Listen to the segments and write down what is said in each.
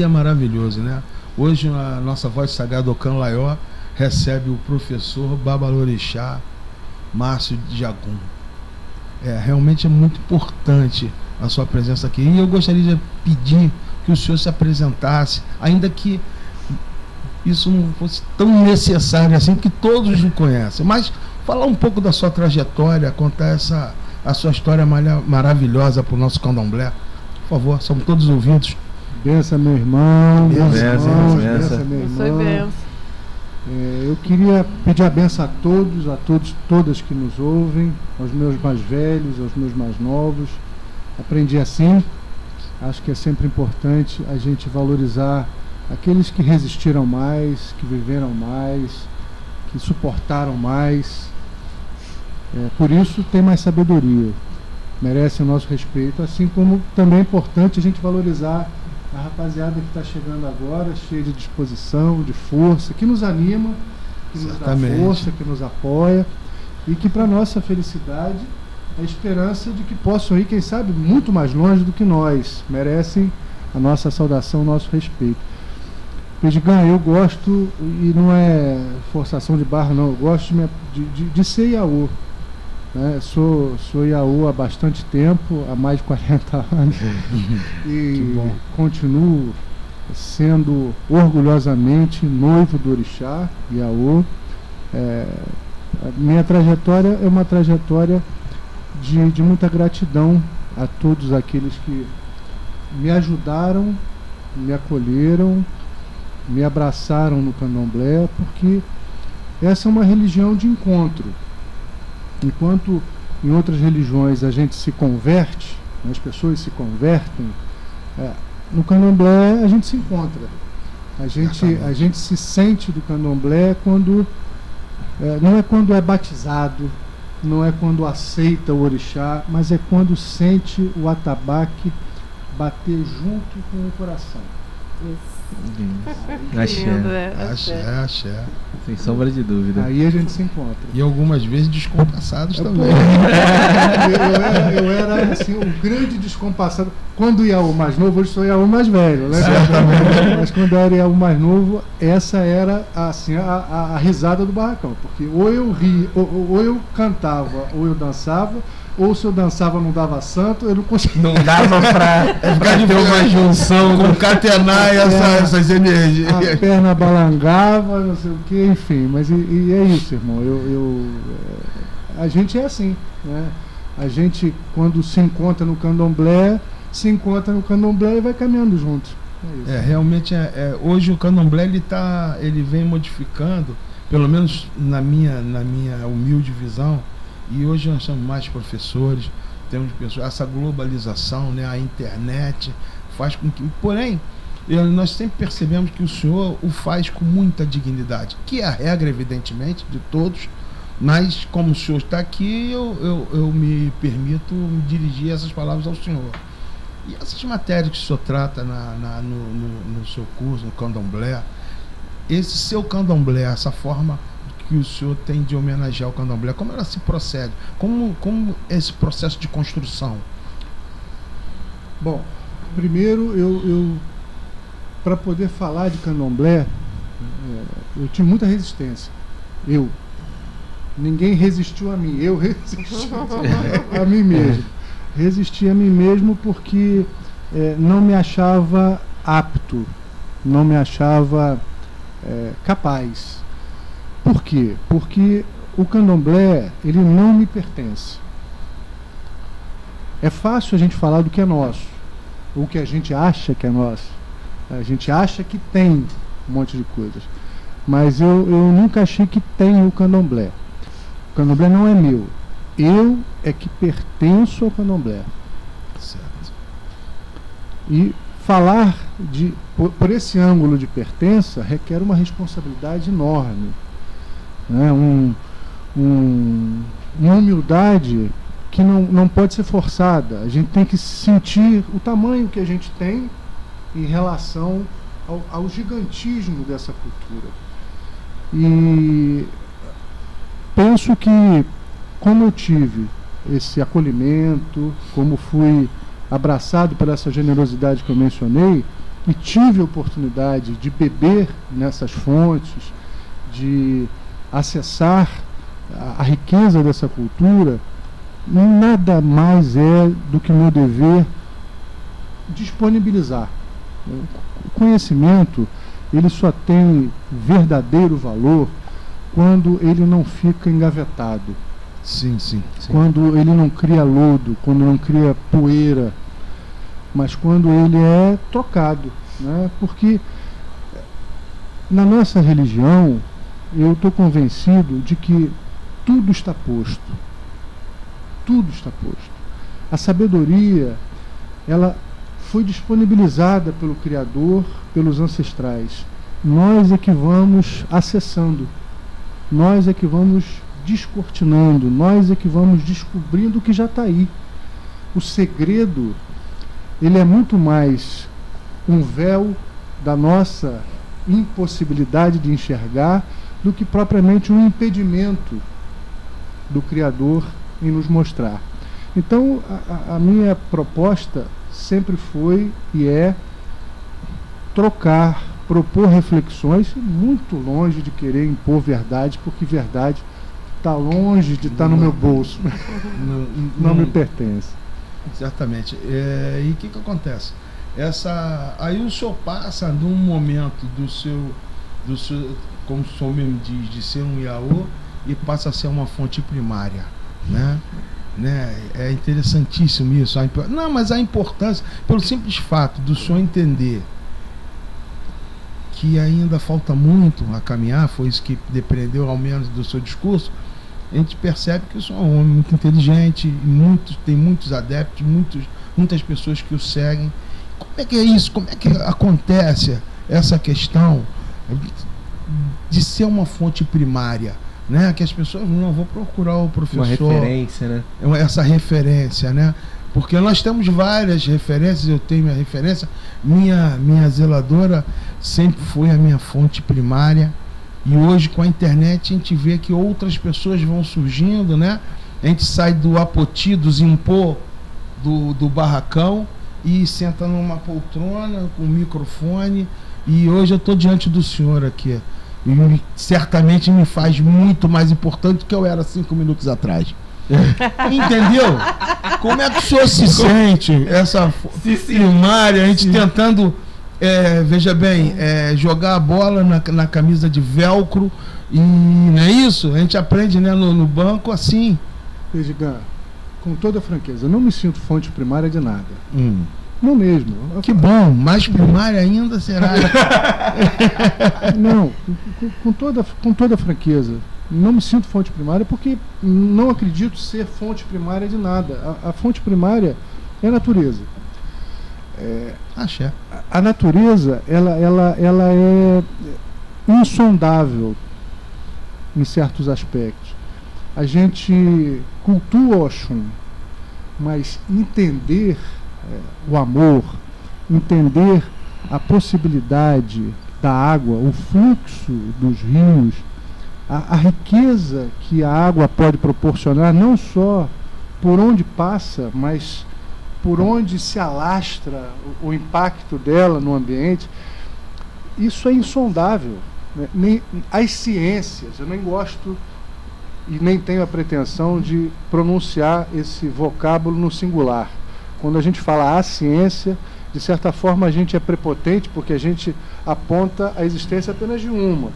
dia maravilhoso, né? Hoje a nossa voz sagrada Ocan Laió recebe o professor Babalorixá Márcio Djagum. Realmente é muito importante a sua presença aqui. E eu gostaria de pedir que o senhor se apresentasse, ainda que isso não fosse tão necessário assim, que todos o conhecem, mas falar um pouco da sua trajetória, contar a sua história maravilhosa para o nosso candomblé. Por favor, somos todos ouvidos. Benção, meu irmão. Benção, meu irmão. Eu queria pedir a benção a todos, todas que nos ouvem, aos meus mais velhos, aos meus mais novos. Aprendi assim. Acho que é sempre importante a gente valorizar aqueles que resistiram mais, que viveram mais, que suportaram mais. Por isso tem mais sabedoria, merece o nosso respeito, assim como também é importante a gente valorizar a rapaziada que está chegando agora, cheia de disposição, de força, que nos anima, que nos dá força, que nos apoia, e que, para nossa felicidade, a esperança de que possam ir, quem sabe, muito mais longe do que nós. Merecem a nossa saudação, o nosso respeito. Pedigan, eu gosto, e não é forçação de barra não, eu gosto de ser Iaô. Né? Sou Iaô há bastante tempo, há mais de 40 anos, e continuo sendo orgulhosamente noivo do Orixá, Iaô. A minha trajetória é uma trajetória de muita gratidão a todos aqueles que me ajudaram, me acolheram, me abraçaram no candomblé, porque essa é uma religião de encontro. Enquanto em outras religiões a gente se converte, as pessoas se convertem, no candomblé a gente se encontra. A gente se sente do candomblé quando não é quando é batizado, não é quando aceita o orixá, mas é quando sente o atabaque bater junto com o coração. Isso. Axé. Sem sombra de dúvida. Aí a gente se encontra. E algumas vezes descompassados também. Eu era assim, um grande descompassado. Quando ia o mais novo, hoje sou Iaô mais velho, né? Mas quando eu era Iaô mais novo, essa era assim, a risada do barracão. Porque ou eu ria, ou eu cantava, ou eu dançava, ou se eu dançava não dava santo, eu não conseguia. Não dava pra ter uma junção, concatenar essas energias. A perna balangava, não sei o que, enfim. Mas e é isso, irmão. A gente é assim, né? A gente, quando se encontra no candomblé, e vai caminhando juntos. É isso. Realmente, hoje o candomblé ele vem modificando, pelo menos na minha humilde visão. E hoje nós temos mais professores, temos pessoas, essa globalização, né, a internet faz com que... Porém, nós sempre percebemos que o senhor o faz com muita dignidade, que é a regra, evidentemente, de todos, mas como o senhor está aqui, eu me permito dirigir essas palavras ao senhor. E essas matérias que o senhor trata no seu curso, no candomblé, esse seu candomblé, essa forma que o senhor tem de homenagear o candomblé, como ela se procede? Como esse processo de construção? Bom, primeiro eu para poder falar de candomblé, eu tive muita resistência. Ninguém resistiu a mim, eu resisti a mim mesmo. Resisti a mim mesmo porque não me achava apto, não me achava capaz. Por quê? Porque o candomblé, ele não me pertence. É fácil a gente falar do que é nosso, ou que a gente acha que é nosso. A gente acha que tem um monte de coisas. Mas eu nunca achei que tem o candomblé. O candomblé não é meu. Eu é que pertenço ao candomblé. Certo. E falar por esse ângulo de pertença requer uma responsabilidade enorme. Né? Uma humildade que não pode ser forçada. A gente tem que sentir o tamanho que a gente tem em relação ao gigantismo dessa cultura. E penso que, como eu tive esse acolhimento, como fui abraçado por essa generosidade que eu mencionei, e tive a oportunidade de beber nessas fontes, de acessar a riqueza dessa cultura, nada mais é do que meu dever disponibilizar. O conhecimento, ele só tem verdadeiro valor quando ele não fica engavetado. Sim. Quando ele não cria lodo, quando não cria poeira, mas quando ele é trocado, né? Porque na nossa religião, eu estou convencido de que tudo está posto. Tudo está posto. A sabedoria, ela foi disponibilizada pelo Criador, pelos ancestrais. Nós é que vamos acessando. Nós é que vamos descortinando. Nós é que vamos descobrindo o que já está aí. O segredo, ele é muito mais um véu da nossa impossibilidade de enxergar do que propriamente um impedimento do Criador em nos mostrar. Então, a minha proposta sempre foi e é trocar, propor reflexões, muito longe de querer impor verdade, porque verdade está longe de estar no meu bolso. Não me pertence. Exatamente. E o que acontece? Aí o senhor passa num momento do seu, como o senhor mesmo diz, de ser um Iaô, e passa a ser uma fonte primária, né? É interessantíssimo isso. Não, mas a importância, pelo simples fato do senhor entender que ainda falta muito a caminhar, foi isso que depreendeu ao menos do seu discurso, a gente percebe que o senhor é um homem muito inteligente, tem muitos adeptos, muitas pessoas que o seguem. Como é que é isso? Como é que acontece essa questão de ser uma fonte primária? Né? Que as pessoas não vão procurar o professor. Uma referência, né? Essa referência, né? Porque nós temos várias referências, eu tenho minha referência, minha zeladora sempre foi a minha fonte primária, e hoje com a internet a gente vê que outras pessoas vão surgindo, né? A gente sai do apoti, do zimpô, do barracão, e senta numa poltrona com um microfone, e hoje eu estou diante do senhor aqui. E certamente me faz muito mais importante do que eu era 5 minutos atrás. Entendeu? Como é que o senhor se sente? Essa primária, a gente tentando, veja bem, jogar a bola na camisa de velcro, e não é isso? A gente aprende, né, no banco assim. Edgar, com toda franqueza, eu não me sinto fonte primária de nada. Não mesmo. Que bom, mais primária ainda será. Não, com toda franqueza, não me sinto fonte primária porque não acredito ser fonte primária de nada. A fonte primária é a natureza. A natureza, ela é insondável em certos aspectos. A gente cultua Oxum, mas entender o amor, entender a possibilidade da água, o fluxo dos rios, a riqueza que a água pode proporcionar, não só por onde passa, mas por onde se alastra o impacto dela no ambiente, isso é insondável. Né? As ciências, eu nem gosto e nem tenho a pretensão de pronunciar esse vocábulo no singular. Quando a gente fala a ciência, de certa forma a gente é prepotente porque a gente aponta a existência apenas de uma.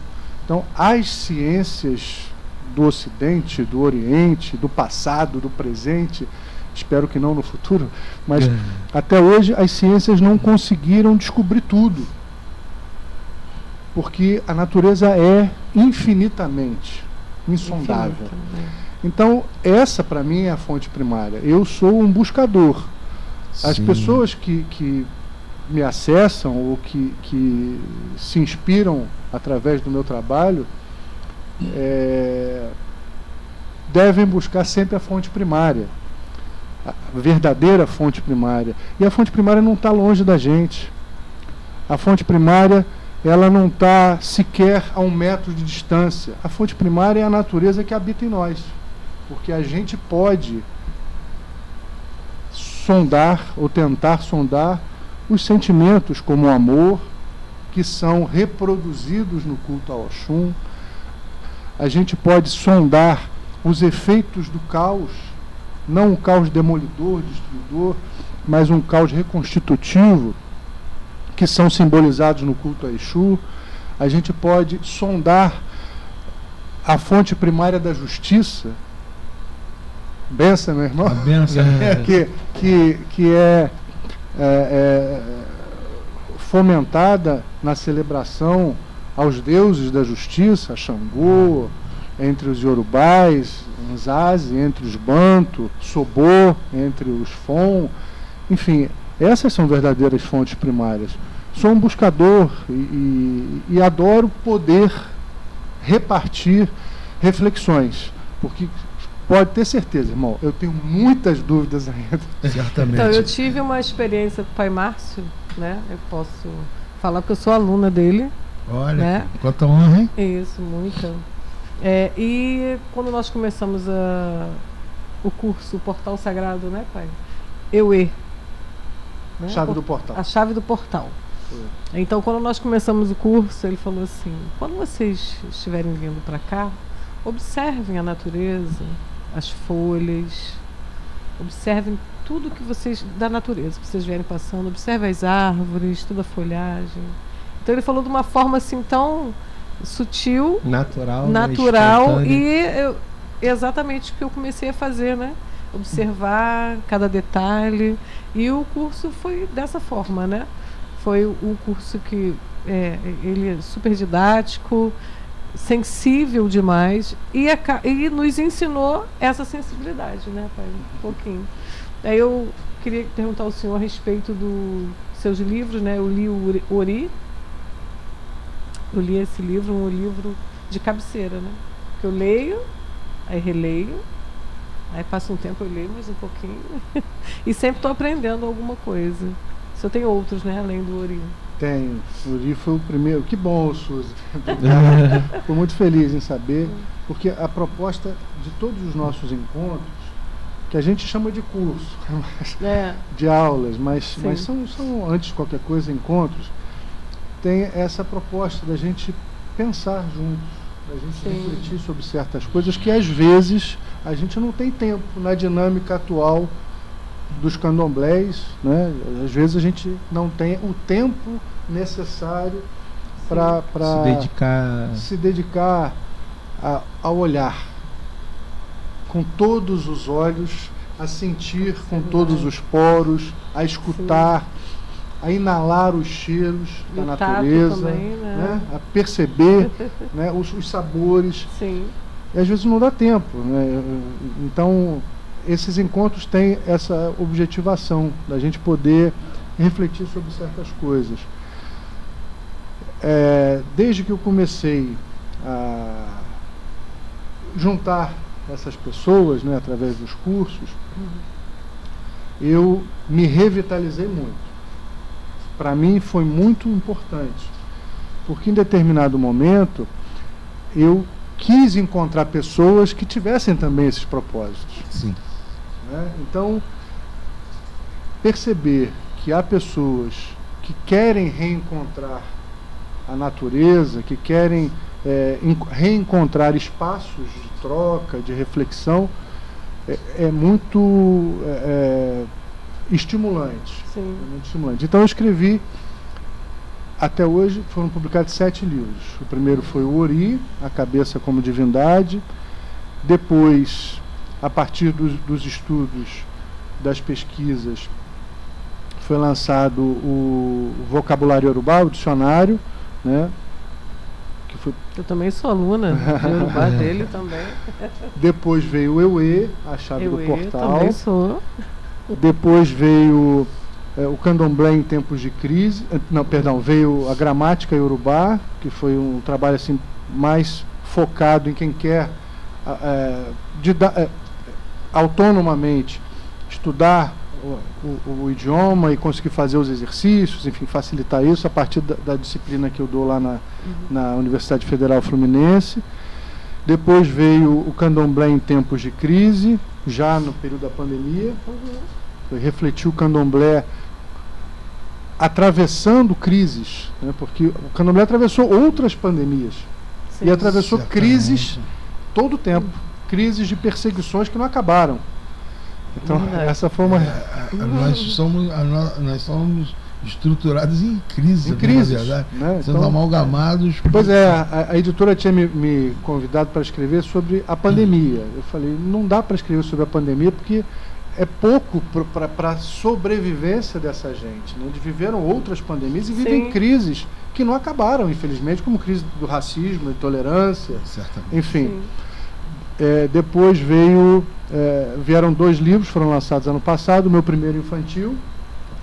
Então, as ciências do Ocidente, do Oriente, do passado, do presente, espero que não no futuro, mas até hoje as ciências não conseguiram descobrir tudo. Porque a natureza é infinitamente insondável. Então, essa para mim é a fonte primária. Eu sou um buscador. As pessoas que me acessam ou que se inspiram através do meu trabalho devem buscar sempre a fonte primária, a verdadeira fonte primária. E a fonte primária não está longe da gente. A fonte primária, ela não está sequer a 1 metro de distância. A fonte primária é a natureza que habita em nós, porque a gente pode sondar ou tentar sondar os sentimentos como o amor, que são reproduzidos no culto a Oxum. A gente pode sondar os efeitos do caos, não um caos demolidor, destruidor, mas um caos reconstitutivo, que são simbolizados no culto a Exu. A gente pode sondar a fonte primária da justiça. Benção, meu irmão? A benção. que é fomentada na celebração aos deuses da justiça, Xangô, entre os Yorubais, Nzazi, entre os Banto, Sobô, entre os Fon. Enfim, essas são verdadeiras fontes primárias. Sou um buscador e adoro poder repartir reflexões, porque pode ter certeza, irmão, eu tenho muitas dúvidas ainda. Certamente. Então, eu tive uma experiência com o Pai Márcio, né? Eu posso falar porque eu sou aluna dele. Olha, né? quanta honra, hein? Isso, muita. E quando nós começamos o curso Portal Sagrado, né, pai? Euê. Né? Chave do portal. A chave do portal. Foi. Então, quando nós começamos o curso, ele falou assim: quando vocês estiverem vindo para cá, observem a natureza, as folhas, observem tudo que vocês, da natureza, que vocês vierem passando, observem as árvores, toda a folhagem. Então, ele falou de uma forma assim tão sutil, natural e exatamente o que eu comecei a fazer, né? Observar cada detalhe, e o curso foi dessa forma, né? Foi um curso que ele é super didático, sensível demais, e nos ensinou essa sensibilidade, né, pai? Um pouquinho. Aí eu queria perguntar ao senhor a respeito dos seus livros, né? Eu li o Ori. Eu li esse livro, um livro de cabeceira, né? Que eu leio, aí releio, aí passa um tempo eu leio mais um pouquinho e sempre estou aprendendo alguma coisa. Se eu tenho outros, né, além do Ori. Tenho. O Ori foi o primeiro. Que bom, Suzy. Estou muito feliz em saber, porque a proposta de todos os nossos encontros, que a gente chama de curso, de aulas, mas são, antes de qualquer coisa, encontros, tem essa proposta da gente pensar juntos, da gente refletir sobre certas coisas que às vezes a gente não tem tempo na dinâmica atual dos candomblés, né? Às vezes a gente não tem o tempo necessário para se dedicar a olhar com todos os olhos, a sentir com todos os poros, a escutar, a inalar os cheiros da natureza, também, né? A perceber né, os sabores. Sim. E às vezes não dá tempo, né? Então, esses encontros têm essa objetivação da gente poder refletir sobre certas coisas. Desde que eu comecei a juntar essas pessoas, né, através dos cursos, eu me revitalizei muito. Para mim foi muito importante, porque em determinado momento eu quis encontrar pessoas que tivessem também esses propósitos. Sim. Né? Então, perceber que há pessoas que querem reencontrar a natureza, que querem reencontrar espaços de troca, de reflexão, é muito estimulante. Sim. É muito estimulante. Então eu escrevi, até hoje foram publicados 7 livros. O primeiro foi o Ori, A Cabeça como Divindade. Depois, a partir dos estudos, das pesquisas, foi lançado o Vocabulário Yorubá, o dicionário, né? Que foi... Eu também sou aluna de Yorubá dele também. Depois veio o Euê, a chave do portal. Também sou. Depois veio o Candomblé em tempos de crise. Não, perdão, veio a Gramática Yorubá, que foi um trabalho assim mais focado em quem quer autonomamente estudar o idioma e conseguir fazer os exercícios, enfim, facilitar isso a partir da disciplina que eu dou lá na Universidade Federal Fluminense. Depois veio o Candomblé em tempos de crise, já no período da pandemia. Refletiu o Candomblé atravessando crises, né? Porque o Candomblé atravessou outras pandemias. Sim. E atravessou Certamente. crises todo o tempo. Crises de perseguições que não acabaram. Então, Verdade. essa foi uma... Nós somos estruturados em crise, Em crises, na verdade. né? Sendo Então, amalgamados. pois é, a editora tinha me convidado para escrever sobre a pandemia. Eu falei, não dá para escrever sobre a pandemia porque é pouco para a sobrevivência dessa gente. Né? Eles viveram outras pandemias e vivem Sim. crises que não acabaram, infelizmente, como crise do racismo, intolerância, Certamente. enfim. Sim. Depois vieram 2 livros, foram lançados ano passado. O meu primeiro infantil,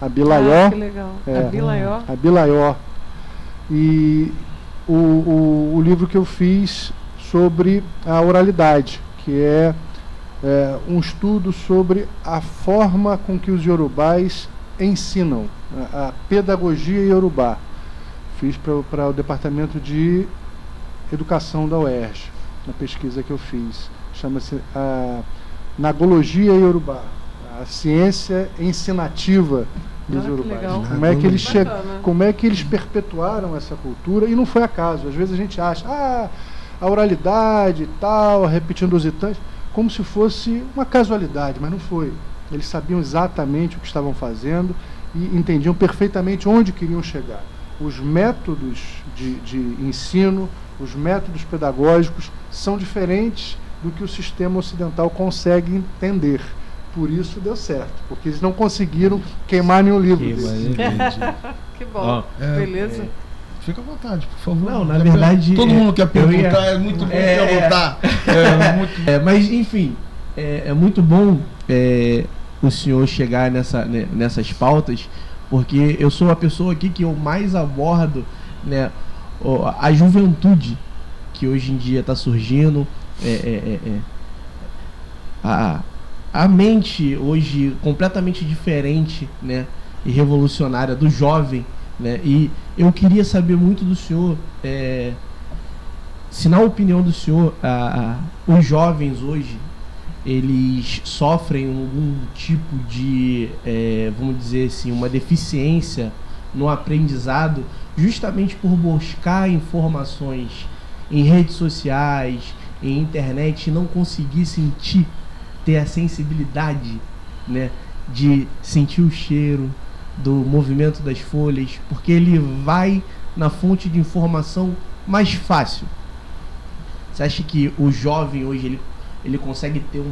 a Bilaió. Que legal. É. A Bilaió. A Bilaió. E o livro que eu fiz sobre a oralidade, que é um estudo sobre a forma com que os iorubás ensinam, a pedagogia iorubá. Fiz para o Departamento de Educação da UERJ, na pesquisa que eu fiz. Chama-se Nagologia Iorubá, a ciência ensinativa dos Que iorubás. legal. Como é que eles perpetuaram essa cultura, e não foi acaso. Às vezes a gente acha, a oralidade e tal, repetindo os itãs, como se fosse uma casualidade, mas não foi. Eles sabiam exatamente o que estavam fazendo e entendiam perfeitamente onde queriam chegar. Os métodos de ensino, os métodos pedagógicos são diferentes do que o sistema ocidental consegue entender. Por isso deu certo, porque eles não conseguiram queimar nenhum livro deles. Que bom. Ó, Beleza. Fica à vontade, por favor. Não, na verdade, todo mundo quer eu ia- perguntar, é muito bom perguntar. Mas enfim, é muito bom o senhor chegar nessas pautas, porque eu sou a pessoa aqui que eu mais abordo, né, a juventude que hoje em dia está surgindo, a mente hoje completamente diferente, né, e revolucionária do jovem, né, e eu queria saber muito do senhor, se na opinião do senhor os jovens hoje eles sofrem algum tipo de, vamos dizer assim, uma deficiência no aprendizado, justamente por buscar informações em redes sociais, em internet, e não conseguir ter a sensibilidade, né, de sentir o cheiro do movimento das folhas, porque ele vai na fonte de informação mais fácil. Você acha que o jovem hoje ele consegue ter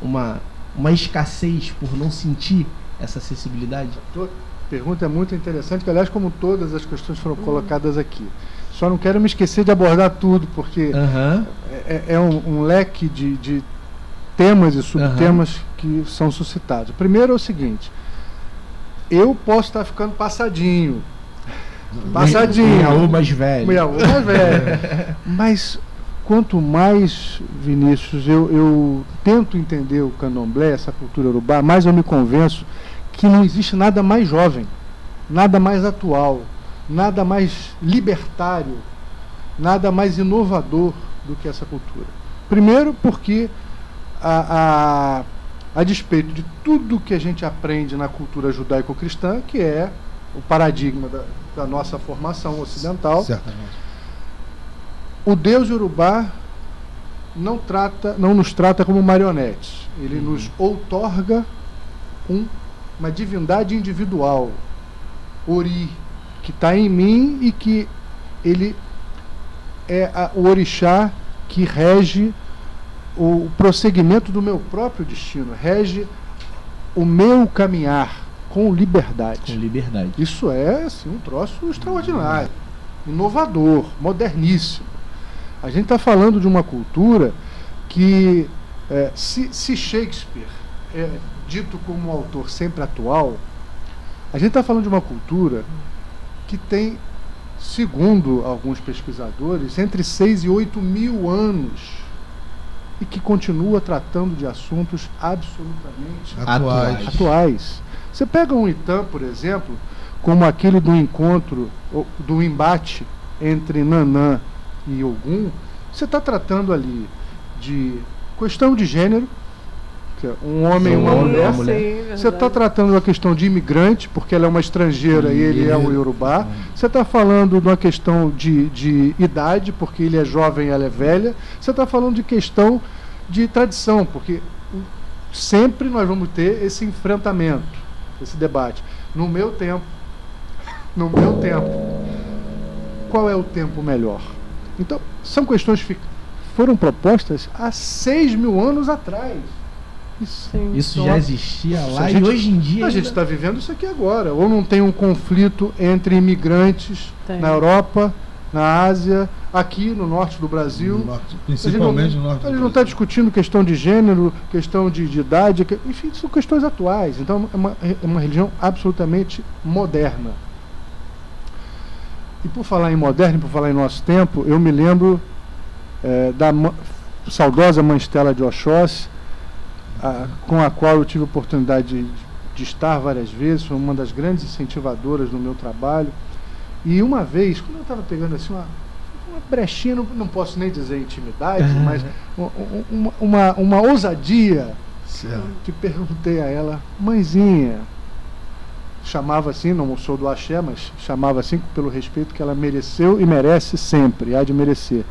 uma escassez por não sentir essa sensibilidade? A pergunta é muito interessante, que aliás, como todas as questões foram colocadas aqui. Só não quero me esquecer de abordar tudo, porque é um leque de temas e subtemas que são suscitados. Primeiro é o seguinte: eu posso estar ficando passadinho. Miaú mais velho. Mas quanto mais, Vinícius, eu tento entender o candomblé, essa cultura urubá, mais eu me convenço que não existe nada mais jovem, nada mais atual, nada mais libertário, nada mais inovador do que essa cultura. Primeiro porque a despeito de tudo que a gente aprende na cultura judaico-cristã, que é o paradigma da nossa formação ocidental, Certamente. o Deus Yorubá não nos trata como marionetes. Ele nos outorga uma divindade individual, Ori, que está em mim e que ele é o orixá que rege o prosseguimento do meu próprio destino, rege o meu caminhar com liberdade. Com liberdade. Isso é assim, um troço extraordinário, inovador, moderníssimo. A gente está falando de uma cultura que, se Shakespeare é dito como um autor sempre atual, a gente está falando de uma cultura que tem, segundo alguns pesquisadores, entre 6 e 8 mil anos, e que continua tratando de assuntos absolutamente atuais. Você pega um Itã, por exemplo, como aquele do encontro, do embate entre Nanã e Ogum, você está tratando ali de questão de gênero, Um homem e uma mulher. Sim, Você está tratando uma questão de imigrante, porque ela é uma estrangeira e ele é o iorubá. Você está falando de uma questão de idade, porque ele é jovem e ela é velha. Você está falando de questão de tradição, porque sempre nós vamos ter esse enfrentamento, esse debate. No meu tempo, qual é o tempo melhor? Então, são questões que foram propostas há 6.000 anos atrás. Isso então, já existia lá e hoje em dia... A gente está vivendo isso aqui agora. Ou não tem um conflito entre imigrantes na Europa, na Ásia, aqui no norte do Brasil. No norte, principalmente no norte do Brasil. A gente não está discutindo questão de gênero, questão de idade, enfim, são questões atuais. Então é uma religião absolutamente moderna. E por falar em moderno, por falar em nosso tempo, eu me lembro da saudosa Mãe Stella de Oxóssi, com a qual eu tive a oportunidade de estar várias vezes, foi uma das grandes incentivadoras no meu trabalho. E uma vez, quando eu estava pegando assim uma brechinha, não posso nem dizer intimidade, mas uma ousadia, que perguntei a ela: mãezinha, chamava assim, não sou do axé, mas chamava assim pelo respeito que ela mereceu e merece sempre, há de merecer.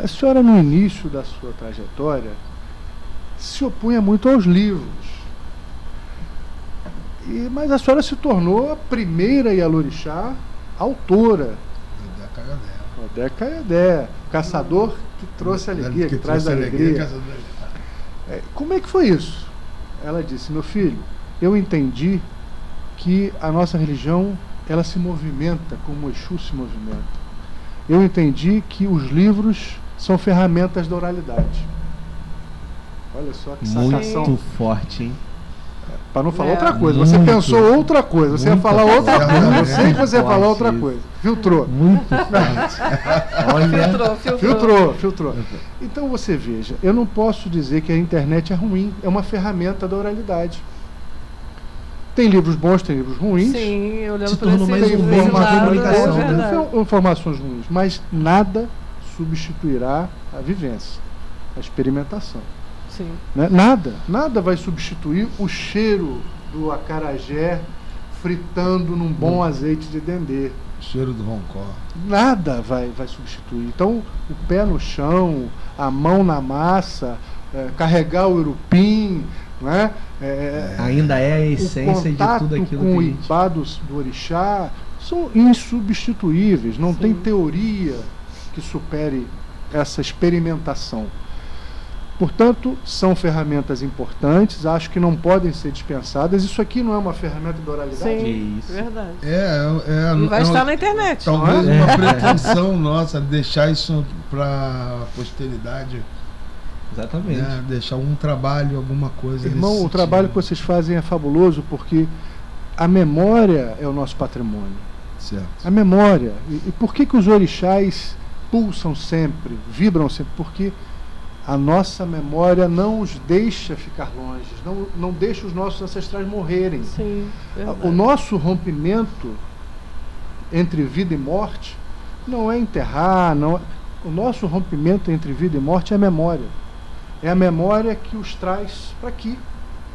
A senhora, no início da sua trajetória, se opunha muito aos livros, mas a senhora se tornou a primeira Ialorixá autora. Odé Caiadé, caçador que trouxe alegria, que traz alegria. Como é que foi isso? Ela disse: meu filho, eu entendi que a nossa religião, ela se movimenta como o Exu se movimenta. Eu entendi que os livros são ferramentas da oralidade. Olha só que sacação. Muito forte, hein? Para não falar outra coisa. Você pensou outra coisa. Você ia falar outra coisa. Eu sei que você ia falar outra coisa. Filtrou. Muito forte. Olha. Filtrou. Então você veja, eu não posso dizer que a internet é ruim. É uma ferramenta da oralidade. Tem livros bons, tem livros ruins. Sim, eu lembro se tornou mais um meio de comunicação. Informações ruins, mas nada substituirá a vivência, a experimentação. Sim. Né? Nada vai substituir o cheiro do acarajé fritando num bom azeite de dendê. O cheiro do roncó. Nada vai substituir. Então, o pé no chão, a mão na massa, carregar o urupim, né? Ainda é a essência de tudo aquilo com que o ibá do orixá são insubstituíveis. Não tem teoria que supere essa experimentação. Portanto, são ferramentas importantes, acho que não podem ser dispensadas. Isso aqui não é uma ferramenta de oralidade? Sim, verdade. E vai estar na internet. Talvez uma pretensão nossa deixar isso para a posteridade. Exatamente. Né? Deixar um trabalho, alguma coisa. Irmão, o trabalho que vocês fazem é fabuloso, porque a memória é o nosso patrimônio. Certo. A memória. E por que os orixás pulsam sempre, vibram sempre? Porque a nossa memória não os deixa ficar longe, não deixa os nossos ancestrais morrerem. Sim, o nosso rompimento entre vida e morte não é enterrar, o nosso rompimento entre vida e morte é a memória. É a memória que os traz para aqui,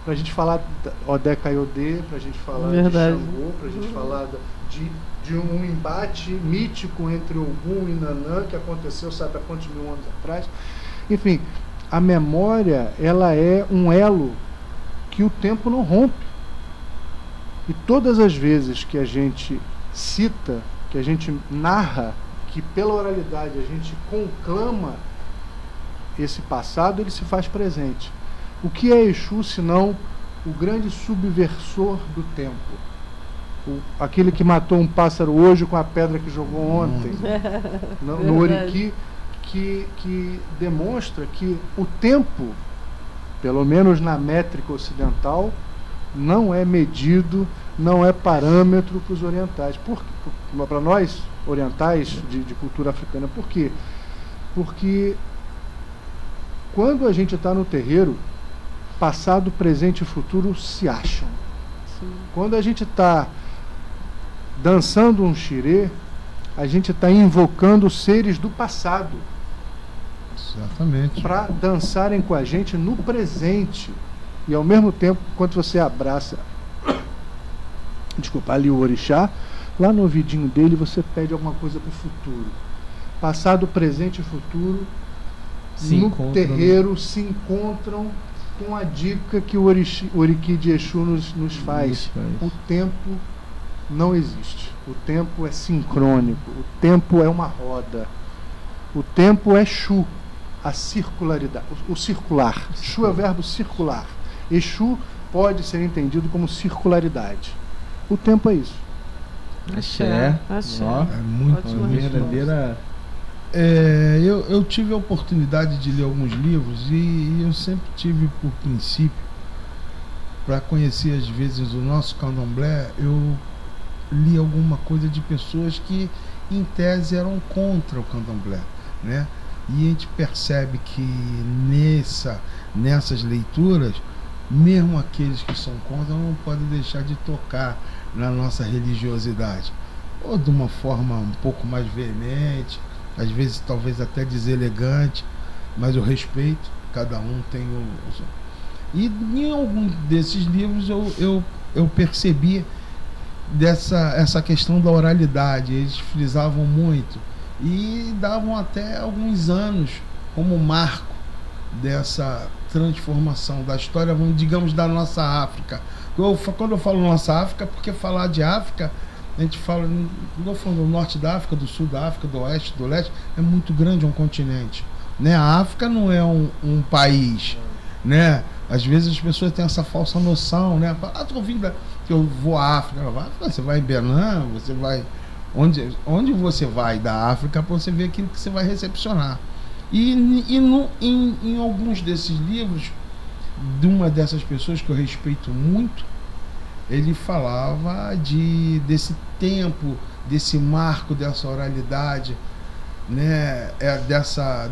para a gente falar de Odé Caiodê, para a gente falar de Xangô, para a gente falar de um embate mítico entre Ogum e Nanã que aconteceu sabe há quantos mil anos atrás. Enfim, a memória, ela é um elo que o tempo não rompe. E todas as vezes que a gente cita, que a gente narra, que pela oralidade a gente conclama esse passado, ele se faz presente. O que é Exu, senão o grande subversor do tempo? Aquele que matou um pássaro hoje com a pedra que jogou ontem. No Oriqui, que demonstra que o tempo, pelo menos na métrica ocidental, não é medido, não é parâmetro para os orientais. Para nós, orientais de cultura africana. Por quê? Porque quando a gente está no terreiro, passado, presente e futuro se acham. Sim. Quando a gente está dançando um xirê, a gente está invocando seres do passado. Exatamente. Para dançarem com a gente no presente. E ao mesmo tempo, quando você abraça, desculpa, ali o orixá, lá no ouvidinho dele você pede alguma coisa para o futuro. Passado, presente e futuro no terreiro se encontram com a dica que o Oriki de Exu nos faz. O tempo não existe. O tempo é sincrônico. O tempo é uma roda. O tempo é Exu, a circularidade, o circular. Exu é o verbo circular. Exu pode ser entendido como circularidade. O tempo é isso. Axé. É muito verdadeira. Eu tive a oportunidade de ler alguns livros e eu sempre tive por princípio, para conhecer às vezes o nosso candomblé, eu li alguma coisa de pessoas que em tese eram contra o candomblé, né? E a gente percebe que nessas leituras, mesmo aqueles que são contra não podem deixar de tocar na nossa religiosidade, ou de uma forma um pouco mais veemente, às vezes talvez até deselegante, mas eu respeito, cada um tem E em algum desses livros eu percebi essa questão da oralidade, eles frisavam muito e davam até alguns anos como marco dessa transformação da história, digamos, da nossa África. Quando eu falo nossa África, porque falar de África, a gente fala, não estou falando do norte da África, do sul da África, do oeste, do leste, é muito grande, é um continente, né? A África não é um país, né? Às vezes as pessoas têm essa falsa noção, né? Tô ouvindo que eu vou à África, você vai em Benin, você vai onde você vai da África para você ver aquilo que você vai recepcionar. Em alguns desses livros, de uma dessas pessoas que eu respeito muito, ele falava desse tempo, desse marco, dessa oralidade, né?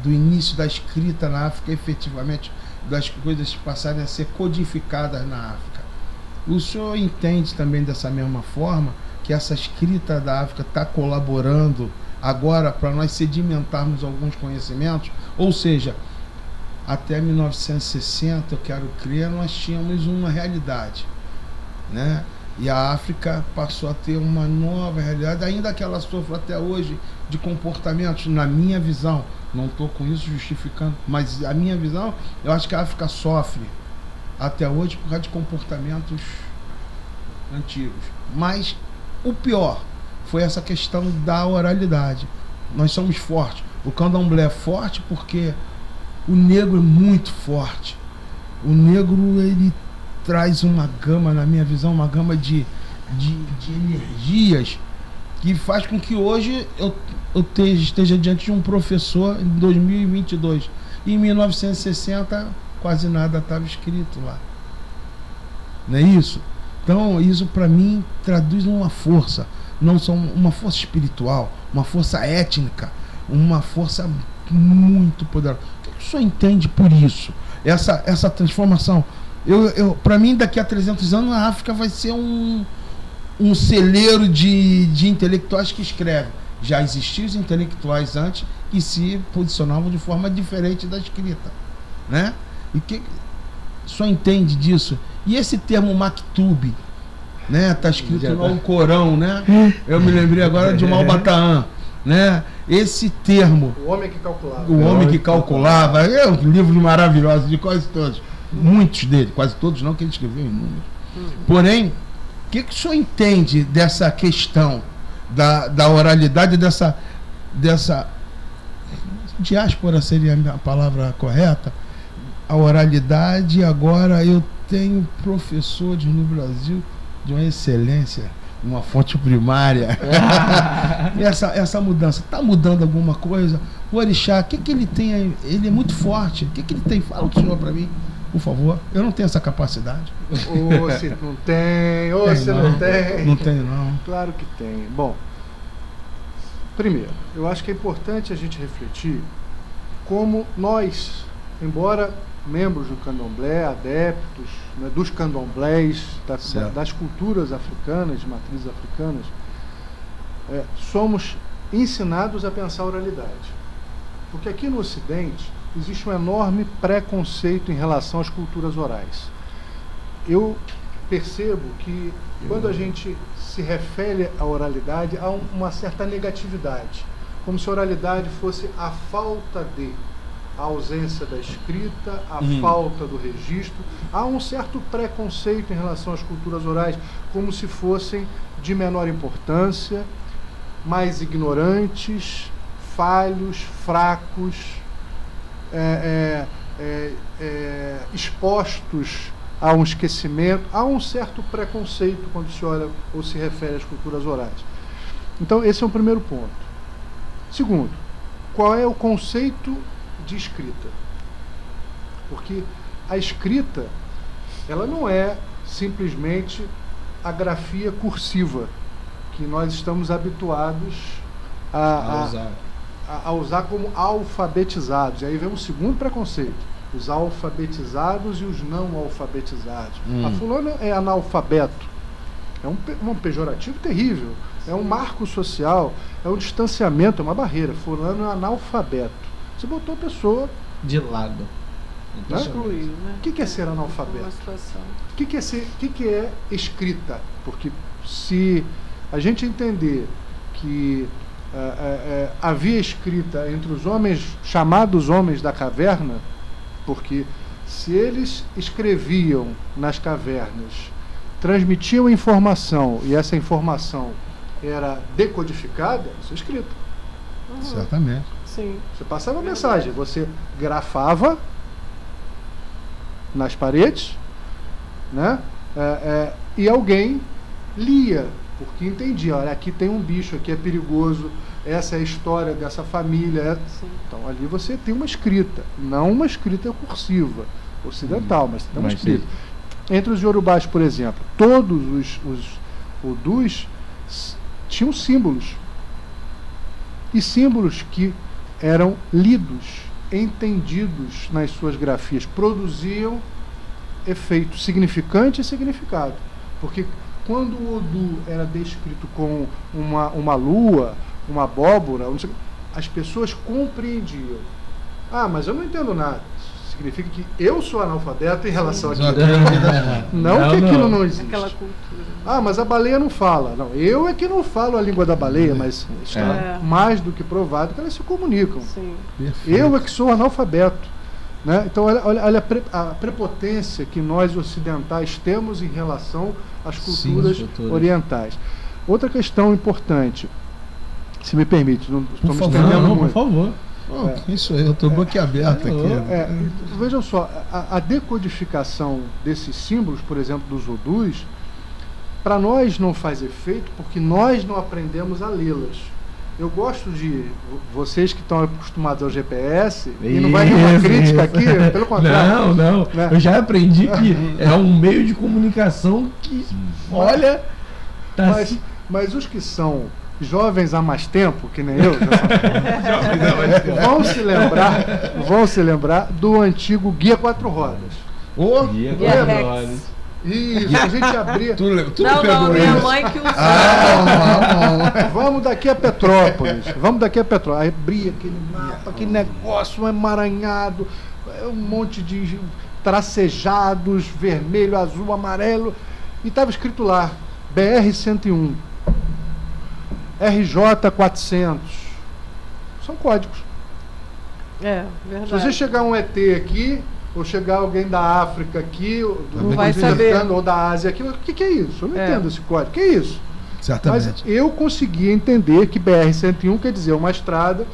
Do início da escrita na África, efetivamente, das coisas passarem a ser codificadas na África. O senhor entende também dessa mesma forma que essa escrita da África está colaborando agora para nós sedimentarmos alguns conhecimentos? Ou seja, até 1960, eu quero crer, nós tínhamos uma realidade, né? E a África passou a ter uma nova realidade, ainda que ela sofra até hoje de comportamentos, na minha visão, não estou com isso justificando, mas a minha visão, eu acho que a África sofre até hoje por causa de comportamentos antigos. Mas o pior foi essa questão da oralidade. Nós somos fortes. O candomblé é forte porque o negro é muito forte. O negro, ele traz uma gama, na minha visão, uma gama de energias que faz com que hoje eu esteja diante de um professor em 2022. E em 1960 quase nada estava escrito lá. Não é isso? Então isso para mim traduz uma força, não só uma força espiritual, uma força étnica, uma força muito poderosa. O que o senhor entende por isso? Essa transformação. Para mim, daqui a 300 anos, a África vai ser um celeiro de intelectuais que escrevem. Já existiam os intelectuais antes que se posicionavam de forma diferente da escrita, né? E que só entende disso. E esse termo Maktub, né? Tá escrito no Alcorão, né? Eu me lembrei agora de Malbataan, né? Esse termo, o homem que calculava. O homem que calculava, é um livro maravilhoso de quase todos. Muitos deles, quase todos não, que ele escreveu em números. Porém, o que o senhor entende dessa questão da oralidade, dessa diáspora seria a palavra correta? A oralidade, agora eu tenho professores no Brasil de uma excelência, uma fonte primária. essa mudança, está mudando alguma coisa? O orixá, o que ele tem aí? Ele é muito forte, o que ele tem? Fala o senhor para mim, por favor. Eu não tenho essa capacidade. Ou se não tem, ou se não tem. Não tenho, não. Claro que tem. Bom, primeiro, eu acho que é importante a gente refletir como nós, embora membros do candomblé, adeptos, né, dos candomblés, das culturas africanas, de matrizes africanas, somos ensinados a pensar a oralidade. Porque aqui no Ocidente existe um enorme preconceito em relação às culturas orais. Eu percebo que quando a gente se refere à oralidade, há uma certa negatividade, como se a oralidade fosse a falta de, a ausência da escrita, a falta do registro. Há um certo preconceito em relação às culturas orais, como se fossem de menor importância, mais ignorantes, falhos, fracos, expostos a um esquecimento. Há um certo preconceito quando se olha ou se refere às culturas orais. Então, esse é o primeiro ponto. Segundo, qual é o conceito de escrita? Porque a escrita, ela não é simplesmente a grafia cursiva que nós estamos habituados a usar como alfabetizados. E aí vem um segundo preconceito: os alfabetizados e os não alfabetizados. A fulana é analfabeto. É um pejorativo terrível. É um marco social, é um distanciamento, é uma barreira. Fulano é analfabeto. Você botou a pessoa de lado. Né? Excluiu, né? O que é ser analfabeto? Uma situação. O que é escrita? Porque se a gente entender que havia escrita entre os homens, chamados homens da caverna, porque se eles escreviam nas cavernas, transmitiam informação, e essa informação era decodificada, isso é escrita. Certamente. Sim. Você passava a mensagem, você grafava nas paredes, né? E alguém lia, porque entendia, olha, aqui tem um bicho, aqui é perigoso, essa é a história dessa família. Então ali você tem uma escrita, não uma escrita cursiva, ocidental, mas tem uma escrita. Entre os iorubás, por exemplo, todos os Odus tinham símbolos, e símbolos que eram lidos, entendidos nas suas grafias, produziam efeito significante e significado. Porque quando o Odu era descrito com uma lua, uma abóbora, as pessoas compreendiam. Ah, mas eu não entendo nada. Significa que eu sou analfabeto em relação àquilo. Não que aquilo não existe. Aquela cultura. Ah, mas a baleia não fala. Não, eu é que não falo a língua da baleia, mas está mais do que provado que elas se comunicam. Sim. Eu é que sou analfabeto. Né? Então, olha a prepotência que nós ocidentais temos em relação às culturas orientais. Outra questão importante, se me permite, não estou me estendendo muito. Por favor. Isso aí, eu estou boquiaberto aqui. Vejam só, a decodificação desses símbolos, por exemplo, dos Odus, para nós não faz efeito porque nós não aprendemos a lê-las. Eu gosto de vocês que estão acostumados ao GPS, e não vai ter uma crítica aqui, pelo contrário. Não. Né? Eu já aprendi que é um meio de comunicação que, olha... Tá mas os que são jovens há mais tempo, que nem eu, vão se lembrar do antigo Guia Quatro Rodas. Guia Quatro Rodas. Isso, a gente abria. Tu não, minha mãe que usava. Vamos daqui a Petrópolis. Aí abria aquele mapa, aquele negócio emaranhado, um monte de tracejados, vermelho, azul, amarelo, e estava escrito lá, BR-101, RJ-400. São códigos. Verdade. Se você chegar um ET aqui, ou chegar alguém da África aqui, não vai saber. Ou da Ásia aqui, o que é isso? Eu não entendo esse código. O que é isso? Certamente. Mas eu consegui entender que BR-101 quer dizer uma estrada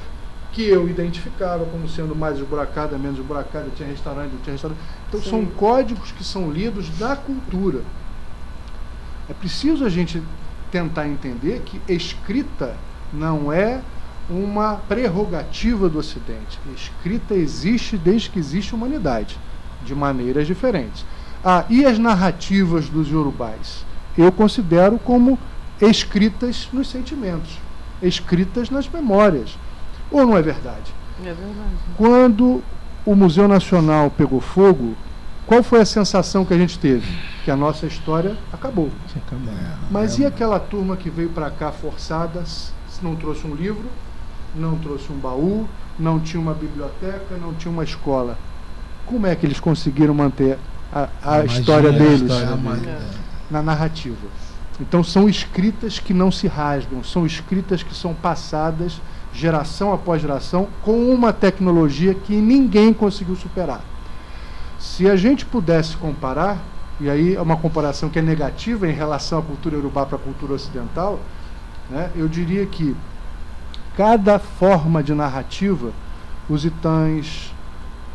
que eu identificava como sendo mais esburacada, menos esburacada, tinha restaurante, não tinha restaurante. Então são códigos que são lidos da cultura. É preciso a gente tentar entender que escrita não é uma prerrogativa do Ocidente. Escrita existe desde que existe humanidade, de maneiras diferentes. E as narrativas dos iorubás? Eu considero como escritas nos sentimentos, escritas nas memórias. Ou não é verdade? É verdade. Quando o Museu Nacional pegou fogo, qual foi a sensação que a gente teve? Que a nossa história acabou. Mas e aquela turma que veio para cá forçada, se não trouxe um livro, não trouxe um baú, não tinha uma biblioteca, não tinha uma escola. Como é que eles conseguiram manter a história deles na narrativa? Então são escritas que não se rasgam, são escritas que são passadas geração após geração com uma tecnologia que ninguém conseguiu superar. Se a gente pudesse comparar, e aí é uma comparação que é negativa em relação à cultura iorubá para a cultura ocidental, né, eu diria que cada forma de narrativa, os itãs,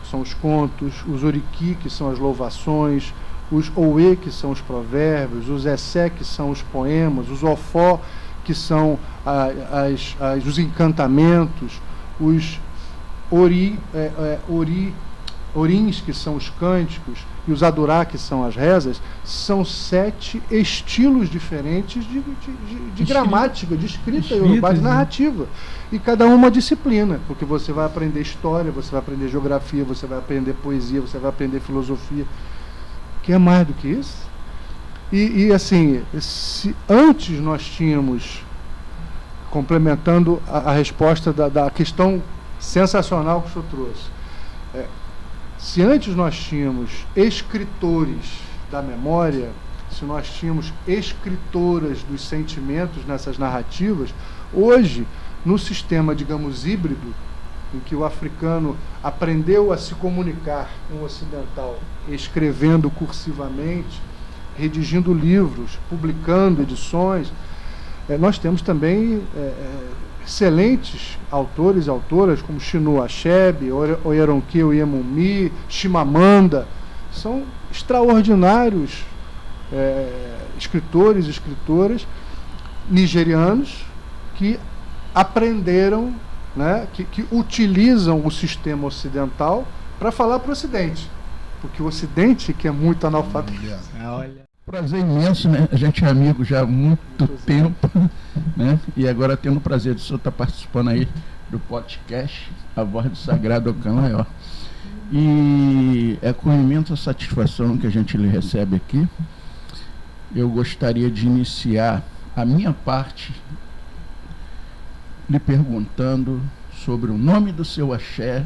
que são os contos, os oriki, que são as louvações, os ouê, que são os provérbios, os essé, que são os poemas, os ofó, que são os encantamentos, os orins, que são os cânticos, e os adurá, que são as rezas, são 7 estilos diferentes de gramática, de escrita iorubá, de narrativa. E cada uma disciplina, porque você vai aprender história, você vai aprender geografia, você vai aprender poesia, você vai aprender filosofia. Que é mais do que isso? E assim, se antes nós tínhamos, complementando a resposta da questão sensacional que o senhor trouxe, se antes nós tínhamos escritores da memória, se nós tínhamos escritoras dos sentimentos nessas narrativas, hoje, no sistema, digamos, híbrido, em que o africano aprendeu a se comunicar com o ocidental, escrevendo cursivamente, redigindo livros, publicando edições, nós temos também excelentes autores e autoras como Chinua Achebe, Oyeronke Oyemumi, Chimamanda. São extraordinários escritores e escritoras nigerianos que aprenderam, né, que utilizam o sistema ocidental para falar para o Ocidente, porque o Ocidente que é muito analfabeto. Prazer imenso, né? A gente é amigo já há muito tempo, né? E agora tendo o prazer de o senhor estar participando aí do podcast A Voz do Sagrado Ocanlaió. E é com imensa satisfação que a gente lhe recebe aqui. Eu gostaria de iniciar a minha parte lhe perguntando sobre o nome do seu axé,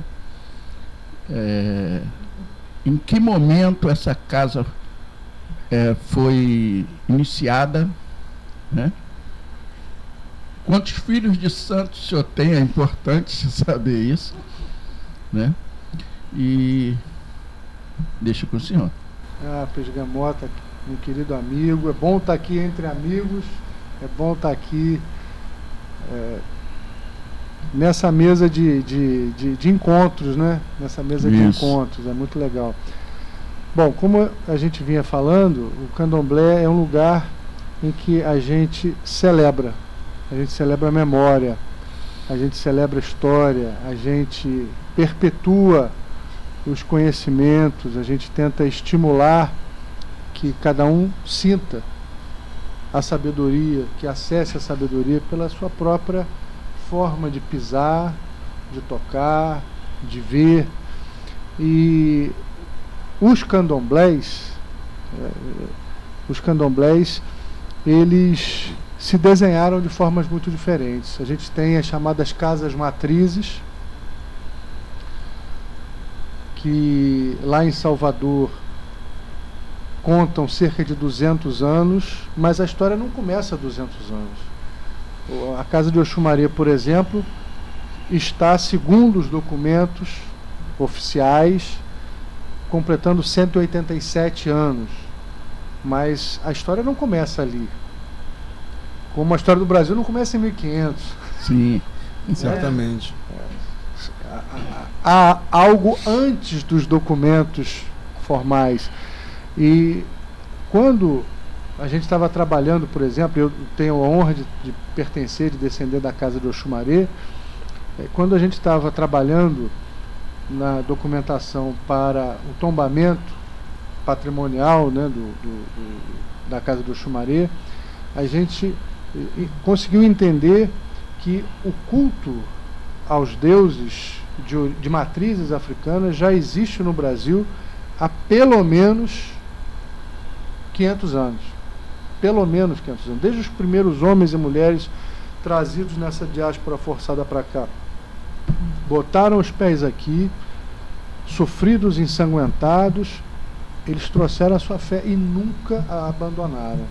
em que momento essa casa foi iniciada, né? Quantos filhos de santos o senhor tem? É importante saber isso, né? E deixa com o senhor. Pesgamota, meu querido amigo, é bom estar aqui entre amigos, é bom estar aqui nessa mesa de encontros, né? Nessa mesa de encontros, é muito legal. Bom, como a gente vinha falando, o candomblé é um lugar em que a gente celebra a memória, a gente celebra a história, a gente perpetua os conhecimentos, a gente tenta estimular que cada um sinta a sabedoria, que acesse a sabedoria pela sua própria forma de pisar, de tocar, de ver. E os candomblés, eles se desenharam de formas muito diferentes. A gente tem as chamadas casas matrizes, que lá em Salvador contam cerca de 200 anos, mas a história não começa há 200 anos. A casa de Oxumaré, por exemplo, está, segundo os documentos oficiais, completando 187 anos, mas a história não começa ali, como a história do Brasil não começa em 1500. Sim, certamente. Há algo antes dos documentos formais. E quando a gente estava trabalhando, por exemplo, eu tenho a honra de pertencer, de descender da casa de Oxumaré, quando a gente estava trabalhando na documentação para o tombamento patrimonial, né, da casa do Oxumaré, a gente conseguiu entender que o culto aos deuses de matrizes africanas já existe no Brasil há pelo menos 500 anos. Pelo menos 500 anos. Desde os primeiros homens e mulheres trazidos nessa diáspora forçada para cá, botaram os pés aqui, sofridos, ensanguentados, eles trouxeram a sua fé e nunca a abandonaram.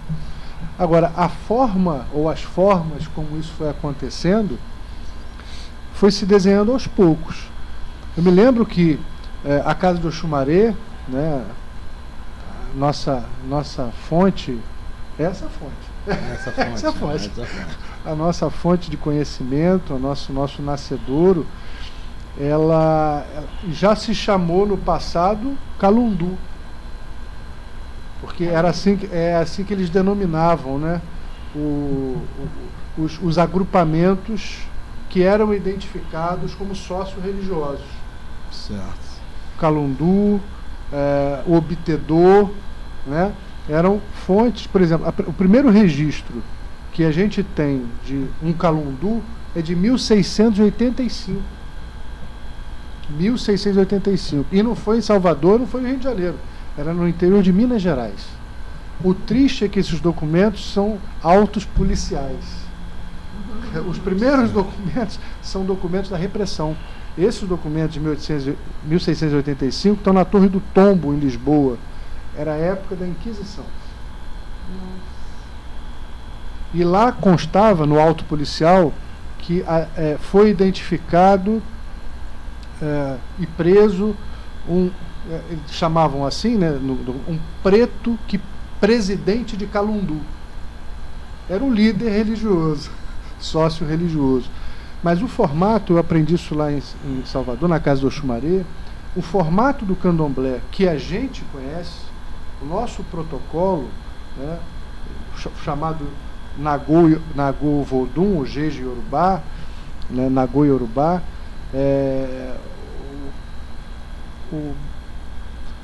Agora, a forma ou as formas como isso foi acontecendo foi se desenhando aos poucos. Eu me lembro que a casa do Xumaré, né, nossa fonte, essa fonte, a nossa fonte de conhecimento, o nosso nascedouro, ela já se chamou no passado Calundu, porque era assim que eles denominavam, né, os agrupamentos que eram identificados como sócio-religiosos. Certo. Calundu, o Obtedor, né, eram fontes. Por exemplo, o primeiro registro que a gente tem de um Calundu é de 1685. 1685. E não foi em Salvador, não foi no Rio de Janeiro. Era no interior de Minas Gerais. O triste é que esses documentos são autos policiais. Os primeiros documentos são documentos da repressão. Esses documentos de 1685 estão na Torre do Tombo, em Lisboa. Era a época da Inquisição. E lá constava, no auto policial, que foi identificado e preso eles chamavam assim, né, um preto presidente de Calundu. Era um líder religioso, sócio religioso. Mas o formato, eu aprendi isso lá em Salvador, na casa do Xumaré, o formato do candomblé que a gente conhece, o nosso protocolo, né, chamado Nagô Vodun, o Jeje Yorubá, né, Nagô Yorubá,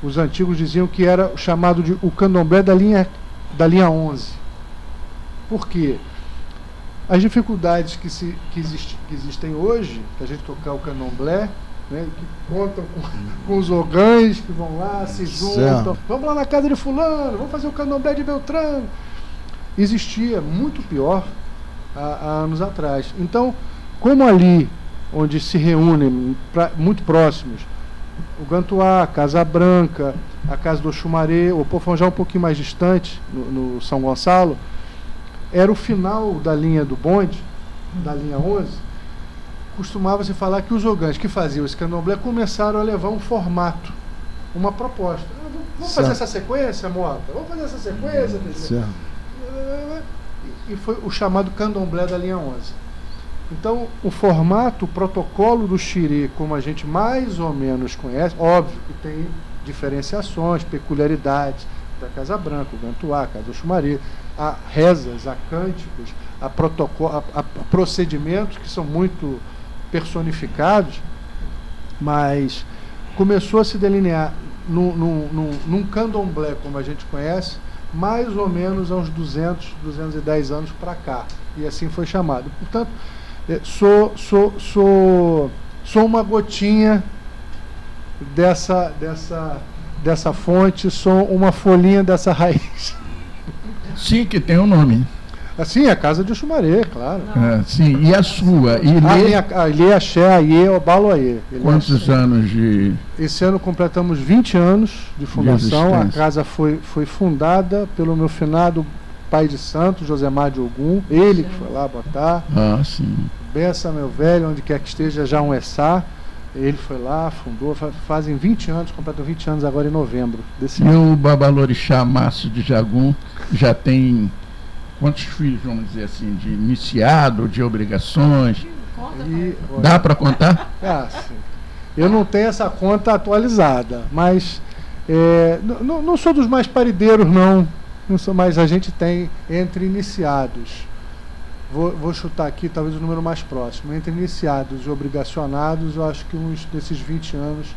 os antigos diziam que era chamado de o candomblé da linha 11. Por quê? As dificuldades que existem hoje, para a gente tocar o candomblé, né, que contam com os ogães que vão lá, se juntam, certo. Vamos lá na casa de fulano, vamos fazer o candomblé de Beltrano. Existia muito pior há anos atrás. Então, como ali, onde se reúnem muito próximos, o Gantuá, a Casa Branca, a Casa do Xumaré, o Pofão já um pouquinho mais distante, no São Gonçalo, era o final da linha do bonde, da linha 11, costumava-se falar que os ogãs que faziam esse candomblé começaram a levar um formato, uma proposta. Vamos fazer essa sequência, Mota? Vamos fazer essa sequência? E foi o chamado candomblé da linha 11. Então, o formato, o protocolo do xirê, como a gente mais ou menos conhece, óbvio que tem diferenciações, peculiaridades da Casa Branca, o Gantuá, a Casa do Xumaré, há rezas, há cânticos, há procedimentos que são muito personificados, mas começou a se delinear num candomblé, como a gente conhece, mais ou menos há uns 210 anos para cá, e assim foi chamado. Portanto, sou uma gotinha dessa fonte, sou uma folhinha dessa raiz. Sim, que tem um nome. Assim, a Casa de Xumaré, claro. Sim, e a sua? Ilê Axé, Aie, Obaloaê. Quantos anos de... Esse ano completamos 20 anos de fundação. A casa foi fundada pelo meu finado pai de santo, Josemar de Ogum, ele que foi lá botar. Sim. Bença, meu velho, onde quer que esteja, já um Essá. Ele foi lá, fundou, fazem 20 anos, completam 20 anos agora em novembro desse ano. E o Babalorixá Márcio de Jagum já tem quantos filhos, vamos dizer assim, de iniciado, de obrigações? Dá para contar? Sim. Eu não tenho essa conta atualizada, mas não sou dos mais parideiros, não sou, mas a gente tem entre iniciados. Vou chutar aqui talvez o número mais próximo. Entre iniciados e obrigacionados, eu acho que desses 20 anos,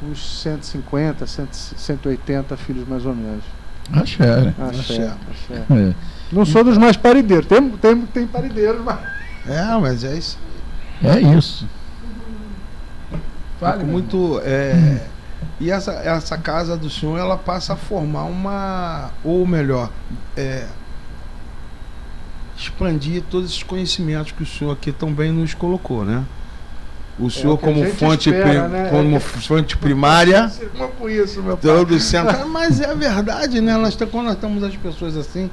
uns 150, 180 filhos mais ou menos. Axé. Não sou dos mais parideiros. Tem parideiros, mas... mas é isso. É isso. Fale muito... E essa casa do senhor, ela passa a formar uma... Ou melhor... expandir todos esses conhecimentos que o senhor aqui também nos colocou, né? O senhor o que a como gente fonte, espera, né? como fonte primária, Com isso, meu pai. todo centro. Mas é a verdade, né? Quando nós temos as pessoas assim,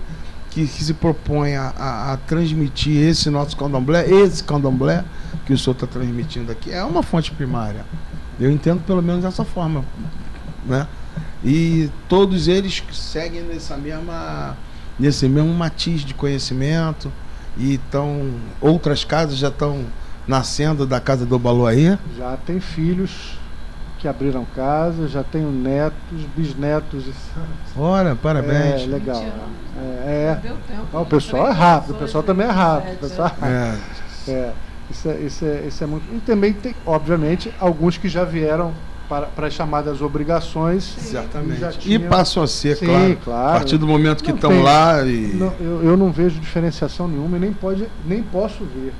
que se propõem a transmitir esse nosso candomblé, que o senhor está transmitindo aqui, é uma fonte primária. Eu entendo pelo menos dessa forma, né? E todos eles seguem nesse mesmo matiz de conhecimento, e outras casas já estão nascendo da casa do Obaloaê. Já tem filhos que abriram casa, já tenho netos, bisnetos. Ora, parabéns. É legal. Deu tempo. O pessoal é rápido, o pessoal também é rápido. O pessoal É. Isso é muito. E também tem, obviamente, alguns que já vieram para as chamadas obrigações. Exatamente. Já E tinham... passam a ser, Sim, claro, a partir do momento que Não estão tem- lá e... Eu não vejo diferenciação nenhuma e nem posso ver.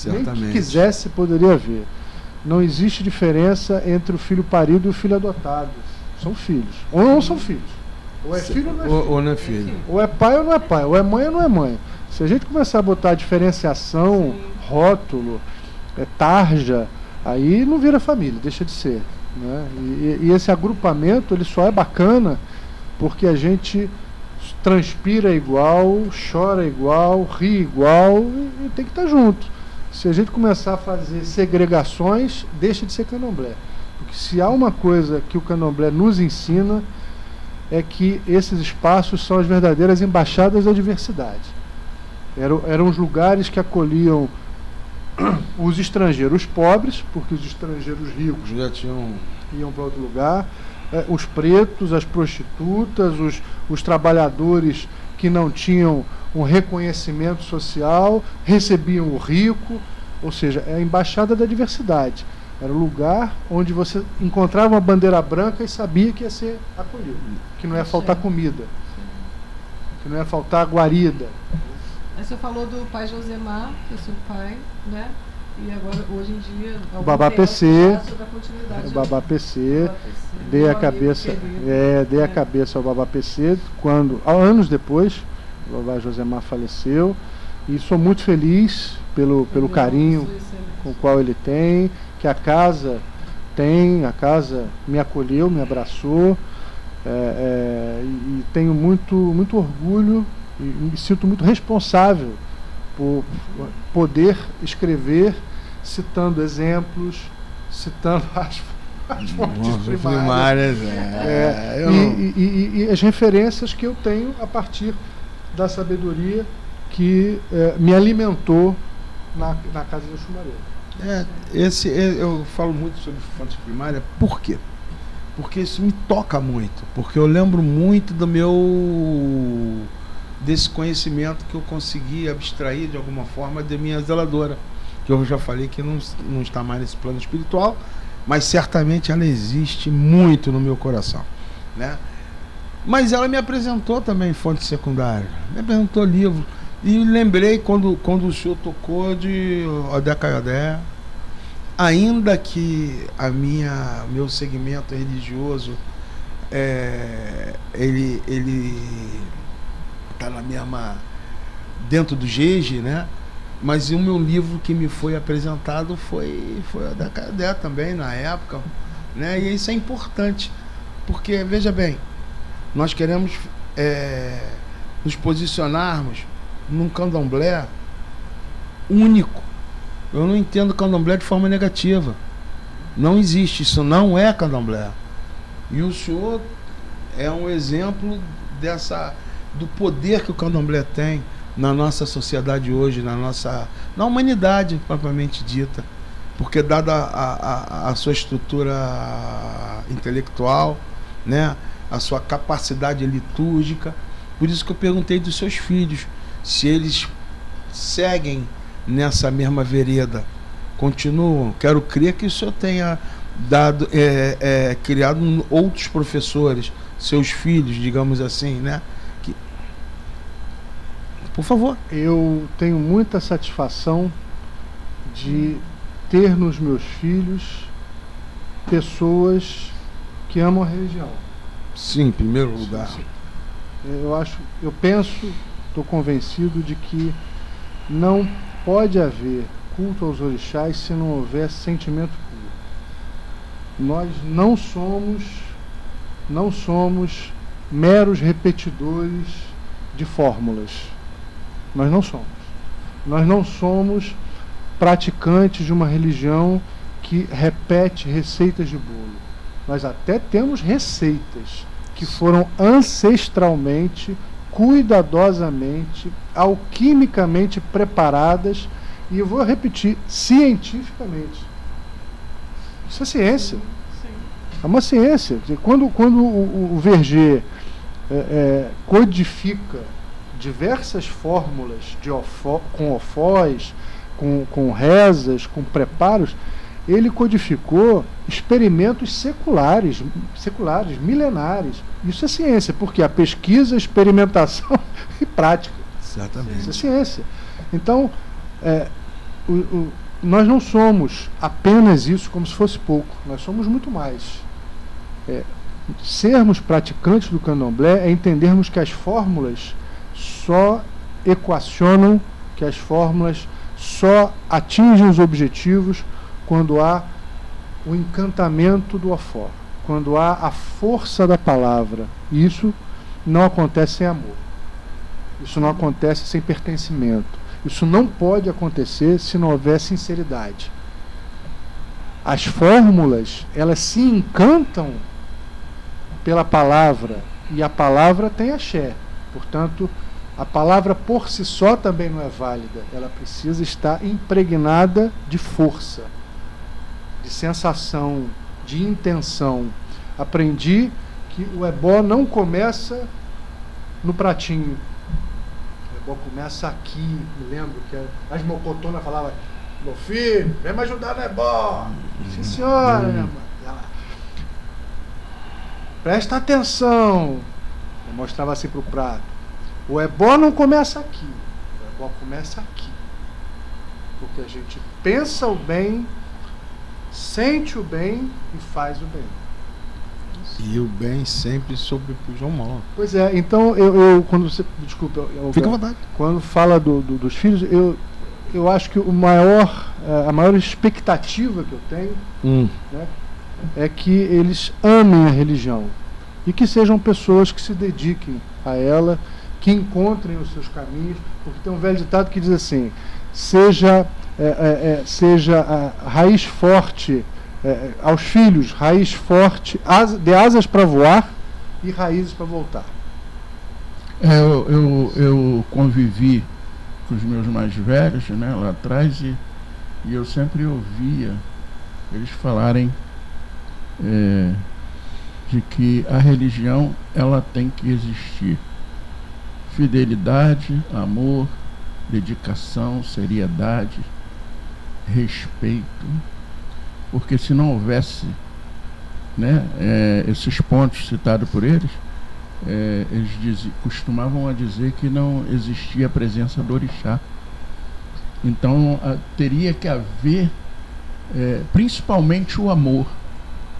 Nem Certamente. que quisesse, poderia ver. Não existe diferença entre o filho parido e o filho adotado. São filhos. Ou não são filhos. Ou é filho ou não é filho. Ou não é filho. Ou é pai ou não é pai. Ou é mãe ou não é mãe. Se a gente começar a botar diferenciação, rótulo, tarja, aí não vira família, deixa de ser. Né? E esse agrupamento ele só é bacana porque a gente transpira igual, chora igual, ri igual e tem que estar junto. Se a gente começar a fazer segregações, deixa de ser candomblé. Porque se há uma coisa que o candomblé nos ensina é que esses espaços são as verdadeiras embaixadas da diversidade. Eram os lugares que acolhiam os estrangeiros pobres, porque os estrangeiros ricos Já tinham... iam para outro lugar, os pretos, as prostitutas, os trabalhadores que não tinham um reconhecimento social, recebiam o rico, ou seja, é a embaixada da diversidade. Era o lugar onde você encontrava uma bandeira branca e sabia que ia ser acolhido, que não ia faltar comida, que não ia faltar guarida. Aí você falou do pai Josemar, que é seu pai, né? E agora, hoje em dia, O Babá PC, o Babá PC, dei a cabeça, dei a cabeça ao Babá PC anos depois, o Babá Josemar faleceu, e sou muito feliz pelo carinho com o qual ele tem, que a casa me acolheu, me abraçou, e tenho muito orgulho e me sinto muito responsável por poder escrever citando exemplos, citando as fontes primárias. E as referências que eu tenho a partir da sabedoria que me alimentou na casa do Xumaré. Eu falo muito sobre fontes primárias. Por quê? Porque isso me toca muito. Porque eu lembro muito desse conhecimento que eu consegui abstrair de alguma forma de minha zeladora, que eu já falei que não está mais nesse plano espiritual, mas certamente ela existe muito no meu coração, né? Mas ela me apresentou também fontes secundárias, me apresentou livro, e lembrei quando o senhor tocou de Odé Caiodé, ainda que meu segmento religioso ele está dentro do GEGE, né? Mas o meu livro que me foi apresentado foi a da Cadê também, na época, né? E isso é importante, porque, veja bem, nós queremos nos posicionarmos num candomblé único. Eu não entendo candomblé de forma negativa. Não existe, isso não é candomblé. E o senhor é um exemplo do poder que o candomblé tem na nossa sociedade hoje, na humanidade propriamente dita, porque dada a sua estrutura intelectual, né, a sua capacidade litúrgica. Por isso que eu perguntei dos seus filhos, se eles seguem nessa mesma vereda, continuam. Quero crer que o senhor tenha criado outros professores, seus filhos, digamos assim, né? Por favor. Eu tenho muita satisfação de ter nos meus filhos pessoas que amam a religião. Sim, em primeiro lugar. Eu penso, estou convencido de que não pode haver culto aos orixás se não houver sentimento puro. Nós não somos meros repetidores de fórmulas. Nós não somos. Nós não somos praticantes de uma religião que repete receitas de bolo. Nós até temos receitas que foram ancestralmente, cuidadosamente, alquimicamente preparadas, e eu vou repetir, cientificamente. Isso é ciência. É uma ciência. Quando o Verger codifica diversas fórmulas com ofós, com rezas, com preparos, ele codificou experimentos seculares, milenares. Isso é ciência, porque a pesquisa, experimentação e prática. Exatamente. Isso é ciência. Então, nós não somos apenas isso como se fosse pouco. Nós somos muito mais. Sermos praticantes do candomblé é entendermos que as fórmulas só equacionam, que as fórmulas só atingem os objetivos quando há o encantamento do ofó, quando há a força da palavra. E isso não acontece sem amor. Isso não acontece sem pertencimento. Isso não pode acontecer se não houver sinceridade. As fórmulas, elas se encantam pela palavra, e a palavra tem axé. Portanto, a palavra por si só também não é válida. Ela precisa estar impregnada de força, de sensação, de intenção. Aprendi que o ebó não começa no pratinho. O ebó começa aqui. Me lembro que as mocotonas falavam: meu filho, vem me ajudar no ebó. Sim, senhora, minha mãe. Ela: presta atenção. Eu mostrava assim para o prato. O ebó não começa aqui. O ebó começa aqui. Porque a gente pensa o bem, sente o bem e faz o bem. E o bem sempre sobrepuja o mal. Pois é, então eu quando você... Desculpa. Fica à vontade. Quando fala dos filhos, eu acho que a maior expectativa que eu tenho né, é que eles amem a religião. E que sejam pessoas que se dediquem a ela, que encontrem os seus caminhos, porque tem um velho ditado que diz assim: seja a raiz forte, aos filhos, raiz forte, de asas para voar e raízes para voltar. Eu convivi com os meus mais velhos, né, lá atrás, e eu sempre ouvia eles falarem de que a religião, ela tem que existir. Fidelidade, amor, dedicação, seriedade, respeito. Porque se não houvesse, né, esses pontos citados por eles, eles costumavam a dizer que não existia a presença do orixá. Então teria que haver principalmente o amor,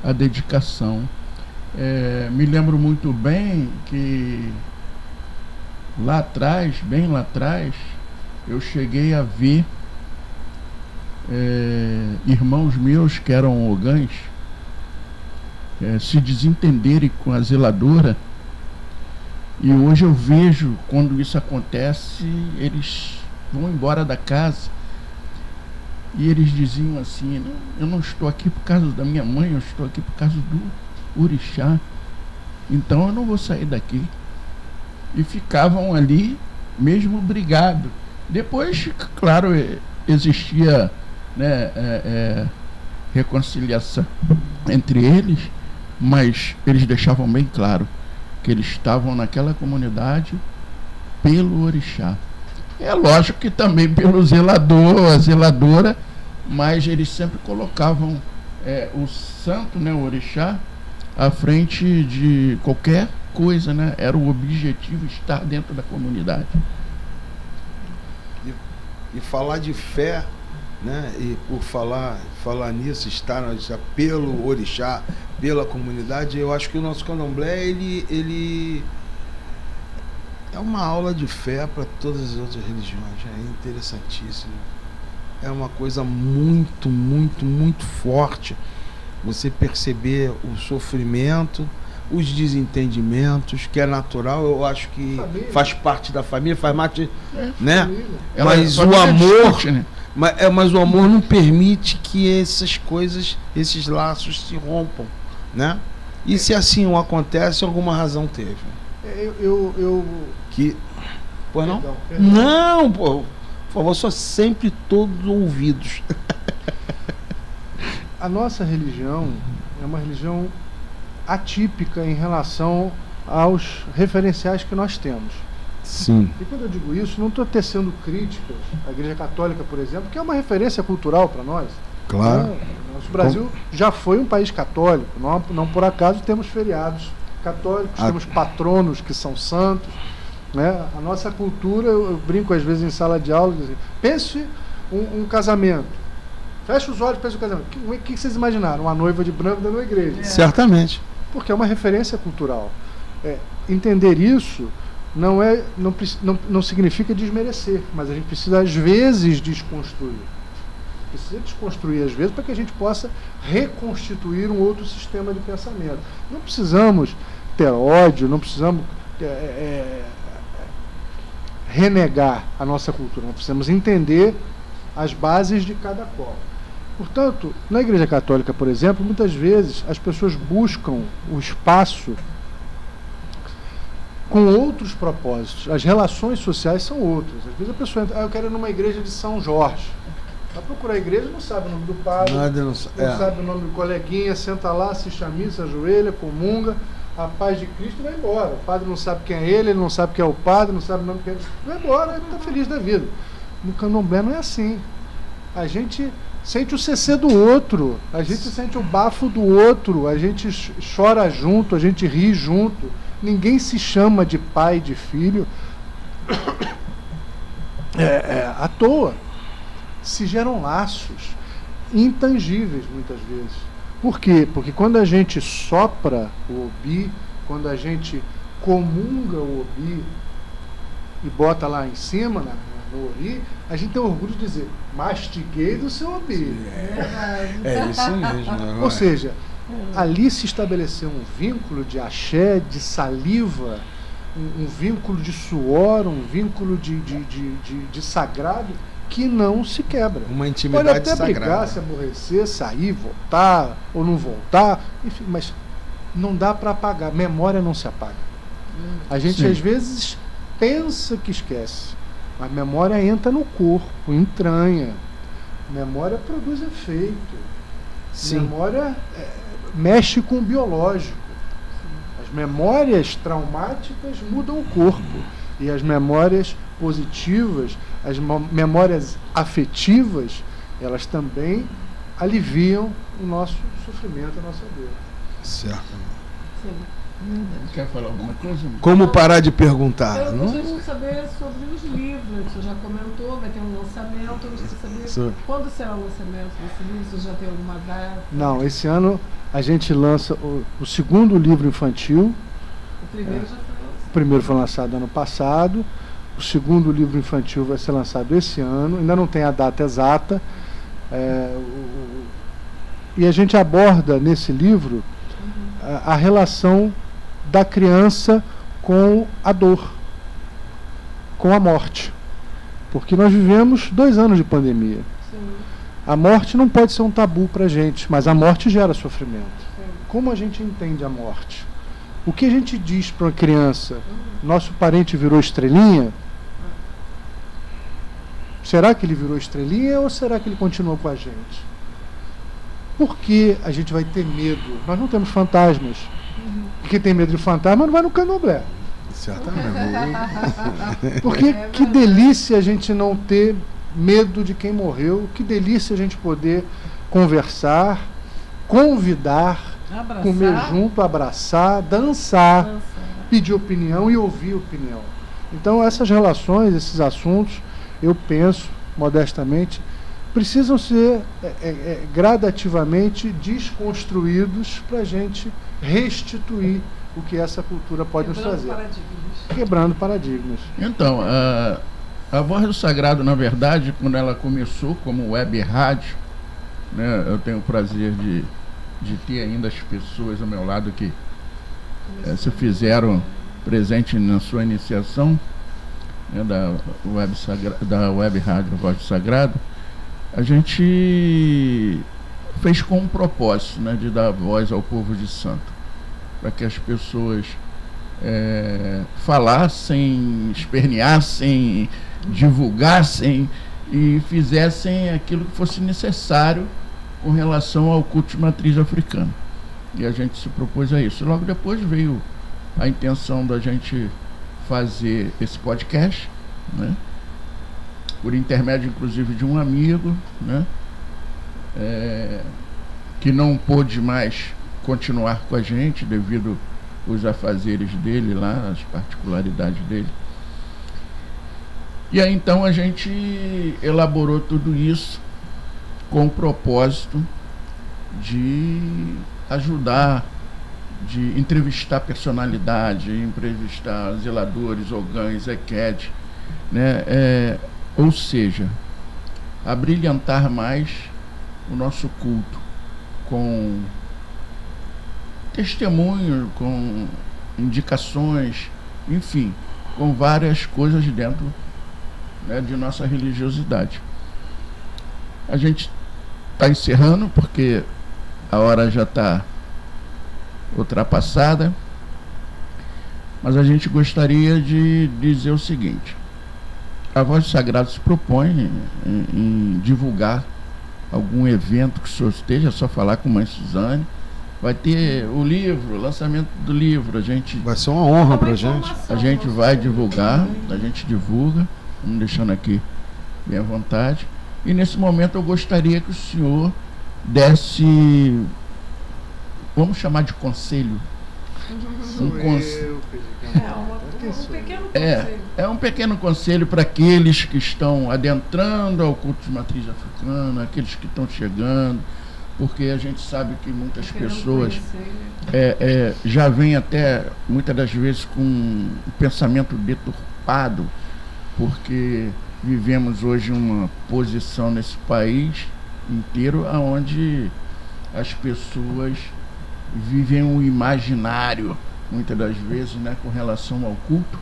a dedicação. Me lembro muito bem que lá atrás, bem lá atrás, eu cheguei a ver irmãos meus que eram ogãs se desentenderem com a zeladora, e hoje eu vejo, quando isso acontece, eles vão embora da casa e eles diziam assim: não, eu não estou aqui por causa da minha mãe, eu estou aqui por causa do orixá, então eu não vou sair daqui. E ficavam ali mesmo brigados. Depois, claro, existia, né, reconciliação entre eles, mas eles deixavam bem claro que eles estavam naquela comunidade pelo orixá. É lógico que também pelo zelador, a zeladora, mas eles sempre colocavam o santo, né, o orixá, à frente de qualquer coisa, né? Era o objetivo estar dentro da comunidade. E falar de fé, né? E por falar nisso, estar pelo orixá, pela comunidade, eu acho que o nosso candomblé, ele É uma aula de fé para todas as outras religiões. É interessantíssimo. É uma coisa muito, muito, muito forte. Você perceber o sofrimento, os desentendimentos, que é natural. Eu acho que Família. faz parte da família, faz parte, né? Família. Mas o família amor, discute, né? mas o amor não permite que essas coisas, esses laços se rompam, né? E se assim não acontece, alguma razão teve. Eu Que, pois não? Perdão. Não, pô. Por favor, sou sempre todos ouvidos. A nossa religião é uma religião atípica em relação aos referenciais que nós temos. Sim. E quando eu digo isso, não estou tecendo críticas à Igreja Católica, por exemplo, que é uma referência cultural para nós. Claro. Nosso Brasil já foi um país católico, não por acaso temos feriados católicos, temos patronos que são santos, né? A nossa cultura, eu brinco às vezes em sala de aula, dizer, pense um casamento, fecha os olhos, pense um casamento. O que vocês imaginaram? Uma noiva de branco dentro da igreja. Certamente. Porque é uma referência cultural. Entender isso não significa desmerecer, mas a gente precisa às vezes desconstruir. Precisa desconstruir às vezes para que a gente possa reconstituir um outro sistema de pensamento. Não precisamos ter ódio, não precisamos renegar a nossa cultura, nós precisamos entender as bases de cada qual. Portanto, na Igreja Católica, por exemplo, muitas vezes as pessoas buscam o espaço com outros propósitos. As relações sociais são outras. Às vezes a pessoa entra, eu quero ir numa igreja de São Jorge. Vai procurar a igreja, não sabe o nome do padre, não sabe o nome do coleguinha, senta lá, assiste a missa, ajoelha, comunga, a paz de Cristo e vai embora. O padre não sabe quem é ele não sabe quem é o padre, não sabe o nome de quem é ele. Vai embora, ele está feliz da vida. No candomblé não é assim. A gente sente o CC do outro, a gente sente o bafo do outro, a gente chora junto, a gente ri junto. Ninguém se chama de pai, de filho à toa. Se geram laços intangíveis muitas vezes. Por quê? Porque quando a gente sopra o obi, quando a gente comunga o obi e bota lá em cima, no ori, a gente tem orgulho de dizer, mastiguei do seu obi. É isso mesmo. Ou seja, ali se estabeleceu um vínculo de axé, de saliva, um vínculo de suor, um vínculo de sagrado, que não se quebra. Uma intimidade pode até sagrada. brigar, se aborrecer, sair, voltar ou não voltar, enfim, mas não dá para apagar. Memória não se apaga. A gente às vezes pensa que esquece, mas memória entra no corpo, entranha. Memória produz efeito. Sim. Memória mexe com o biológico. As memórias traumáticas mudam o corpo e as memórias positivas, as memórias afetivas, elas também aliviam o nosso sofrimento, a nossa dor. Certo. Sim. Quer falar alguma coisa? Como parar de perguntar? Eu gostaria de saber sobre os livros. Você já comentou, vai ter um lançamento. Eu gostaria de saber quando será o lançamento desse livro? Você já tem alguma data? Não, esse ano a gente lança o segundo livro infantil. O primeiro já foi lançado. O primeiro foi lançado ano passado. O segundo livro infantil vai ser lançado esse ano. Ainda não tem a data exata. E a gente aborda nesse livro a relação da criança com a dor, com a morte. Porque nós vivemos 2 anos de pandemia. Sim. A morte não pode ser um tabu para a gente, mas a morte gera sofrimento. Sim. Como a gente entende a morte? O que a gente diz para uma criança? Nosso parente virou estrelinha? Será que ele virou estrelinha ou será que ele continua com a gente? Por que a gente vai ter medo? Nós não temos fantasmas. Quem tem medo de fantasma não vai no candomblé. Certamente. Porque que delícia a gente não ter medo de quem morreu, que delícia a gente poder conversar, convidar, Abraçar. comer junto, abraçar, dançar, pedir opinião e ouvir opinião. Então essas relações, esses assuntos, eu penso, modestamente, precisam ser gradativamente desconstruídos para a gente restituir o que essa cultura pode nos fazer. Quebrando paradigmas. Então, a Voz do Sagrado, na verdade, quando ela começou como web rádio, né, eu tenho o prazer de ter ainda as pessoas ao meu lado que se fizeram presente na sua iniciação, né, da web rádio Voz do Sagrado. A gente fez com um propósito, né, de dar voz ao povo de Santo, para que as pessoas falassem, esperneassem, divulgassem e fizessem aquilo que fosse necessário com relação ao culto de matriz africana. E a gente se propôs a isso. Logo depois veio a intenção da gente fazer esse podcast, né, por intermédio inclusive de um amigo, né, que não pôde mais continuar com a gente devido aos afazeres dele lá, as particularidades dele. E aí então a gente elaborou tudo isso com o propósito de ajudar, de entrevistar personalidade, entrevistar zeladores, ogãs, EQED, né? Ou seja, abrilhantar mais o nosso culto com testemunhos, com indicações, enfim, com várias coisas dentro, né, de nossa religiosidade. A gente está encerrando porque a hora já está ultrapassada, mas a gente gostaria de dizer o seguinte: a Voz do Sagrado se propõe em divulgar algum evento que o senhor esteja, é só falar com a mãe Suzane. Vai ter o livro, o lançamento do livro, vai ser uma honra pra gente. A gente vai divulgar, a gente divulga, vamos deixando aqui bem à vontade. E nesse momento eu gostaria que o senhor desse, vamos chamar de conselho. Um pequeno conselho. É um pequeno conselho para aqueles que estão adentrando ao culto de matriz africana, aqueles que estão chegando, porque a gente sabe que muitas pessoas já vêm até, muitas das vezes, com um pensamento deturpado, porque vivemos hoje uma posição nesse país inteiro onde as pessoas vivem um imaginário, muitas das vezes, né, com relação ao culto.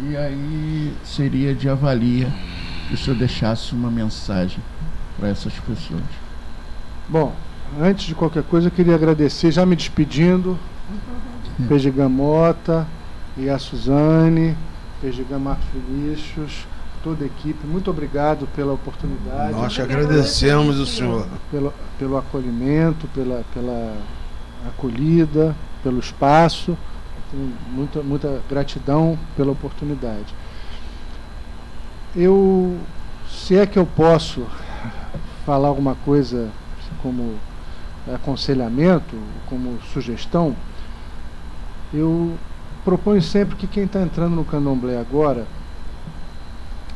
E aí seria de avalia que o senhor deixasse uma mensagem para essas pessoas. Bom, antes de qualquer coisa, eu queria agradecer, já me despedindo, Pejigã Mota e a Suzane, Pejigã Marcos Vinícius, toda a equipe. Muito obrigado pela oportunidade. Nós agradecemos o senhor. Pelo acolhimento, pela acolhida, pelo espaço. Tenho muita gratidão pela oportunidade. Se é que eu posso falar alguma coisa como aconselhamento, como sugestão, eu proponho sempre que quem está entrando no candomblé agora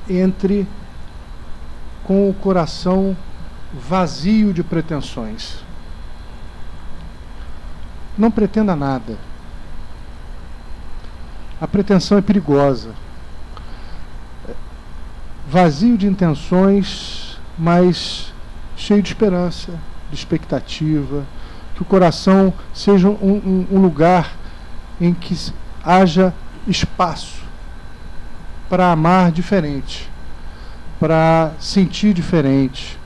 entre com o coração vazio de pretensões. Não pretenda nada. A pretensão é perigosa. Vazio de intenções, mas cheio de esperança, de expectativa, que o coração seja um lugar em que haja espaço para amar diferente, para sentir diferente,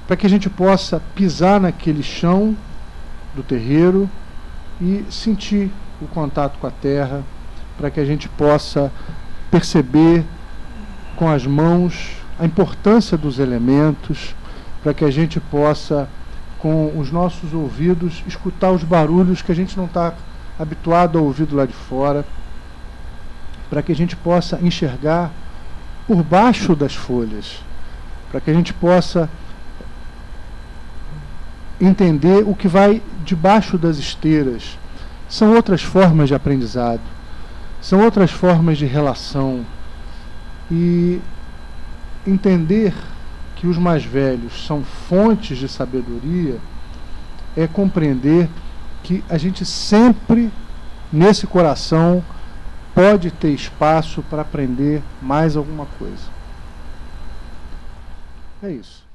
para que a gente possa pisar naquele chão do terreiro e sentir o contato com a terra, para que a gente possa perceber com as mãos a importância dos elementos, para que a gente possa, com os nossos ouvidos, escutar os barulhos que a gente não está habituado a ouvir do lado de fora, para que a gente possa enxergar por baixo das folhas, para que a gente possa entender o que vai debaixo das esteiras. São outras formas de aprendizado, são outras formas de relação, e entender que os mais velhos são fontes de sabedoria é compreender que a gente sempre, nesse coração, pode ter espaço para aprender mais alguma coisa. É isso.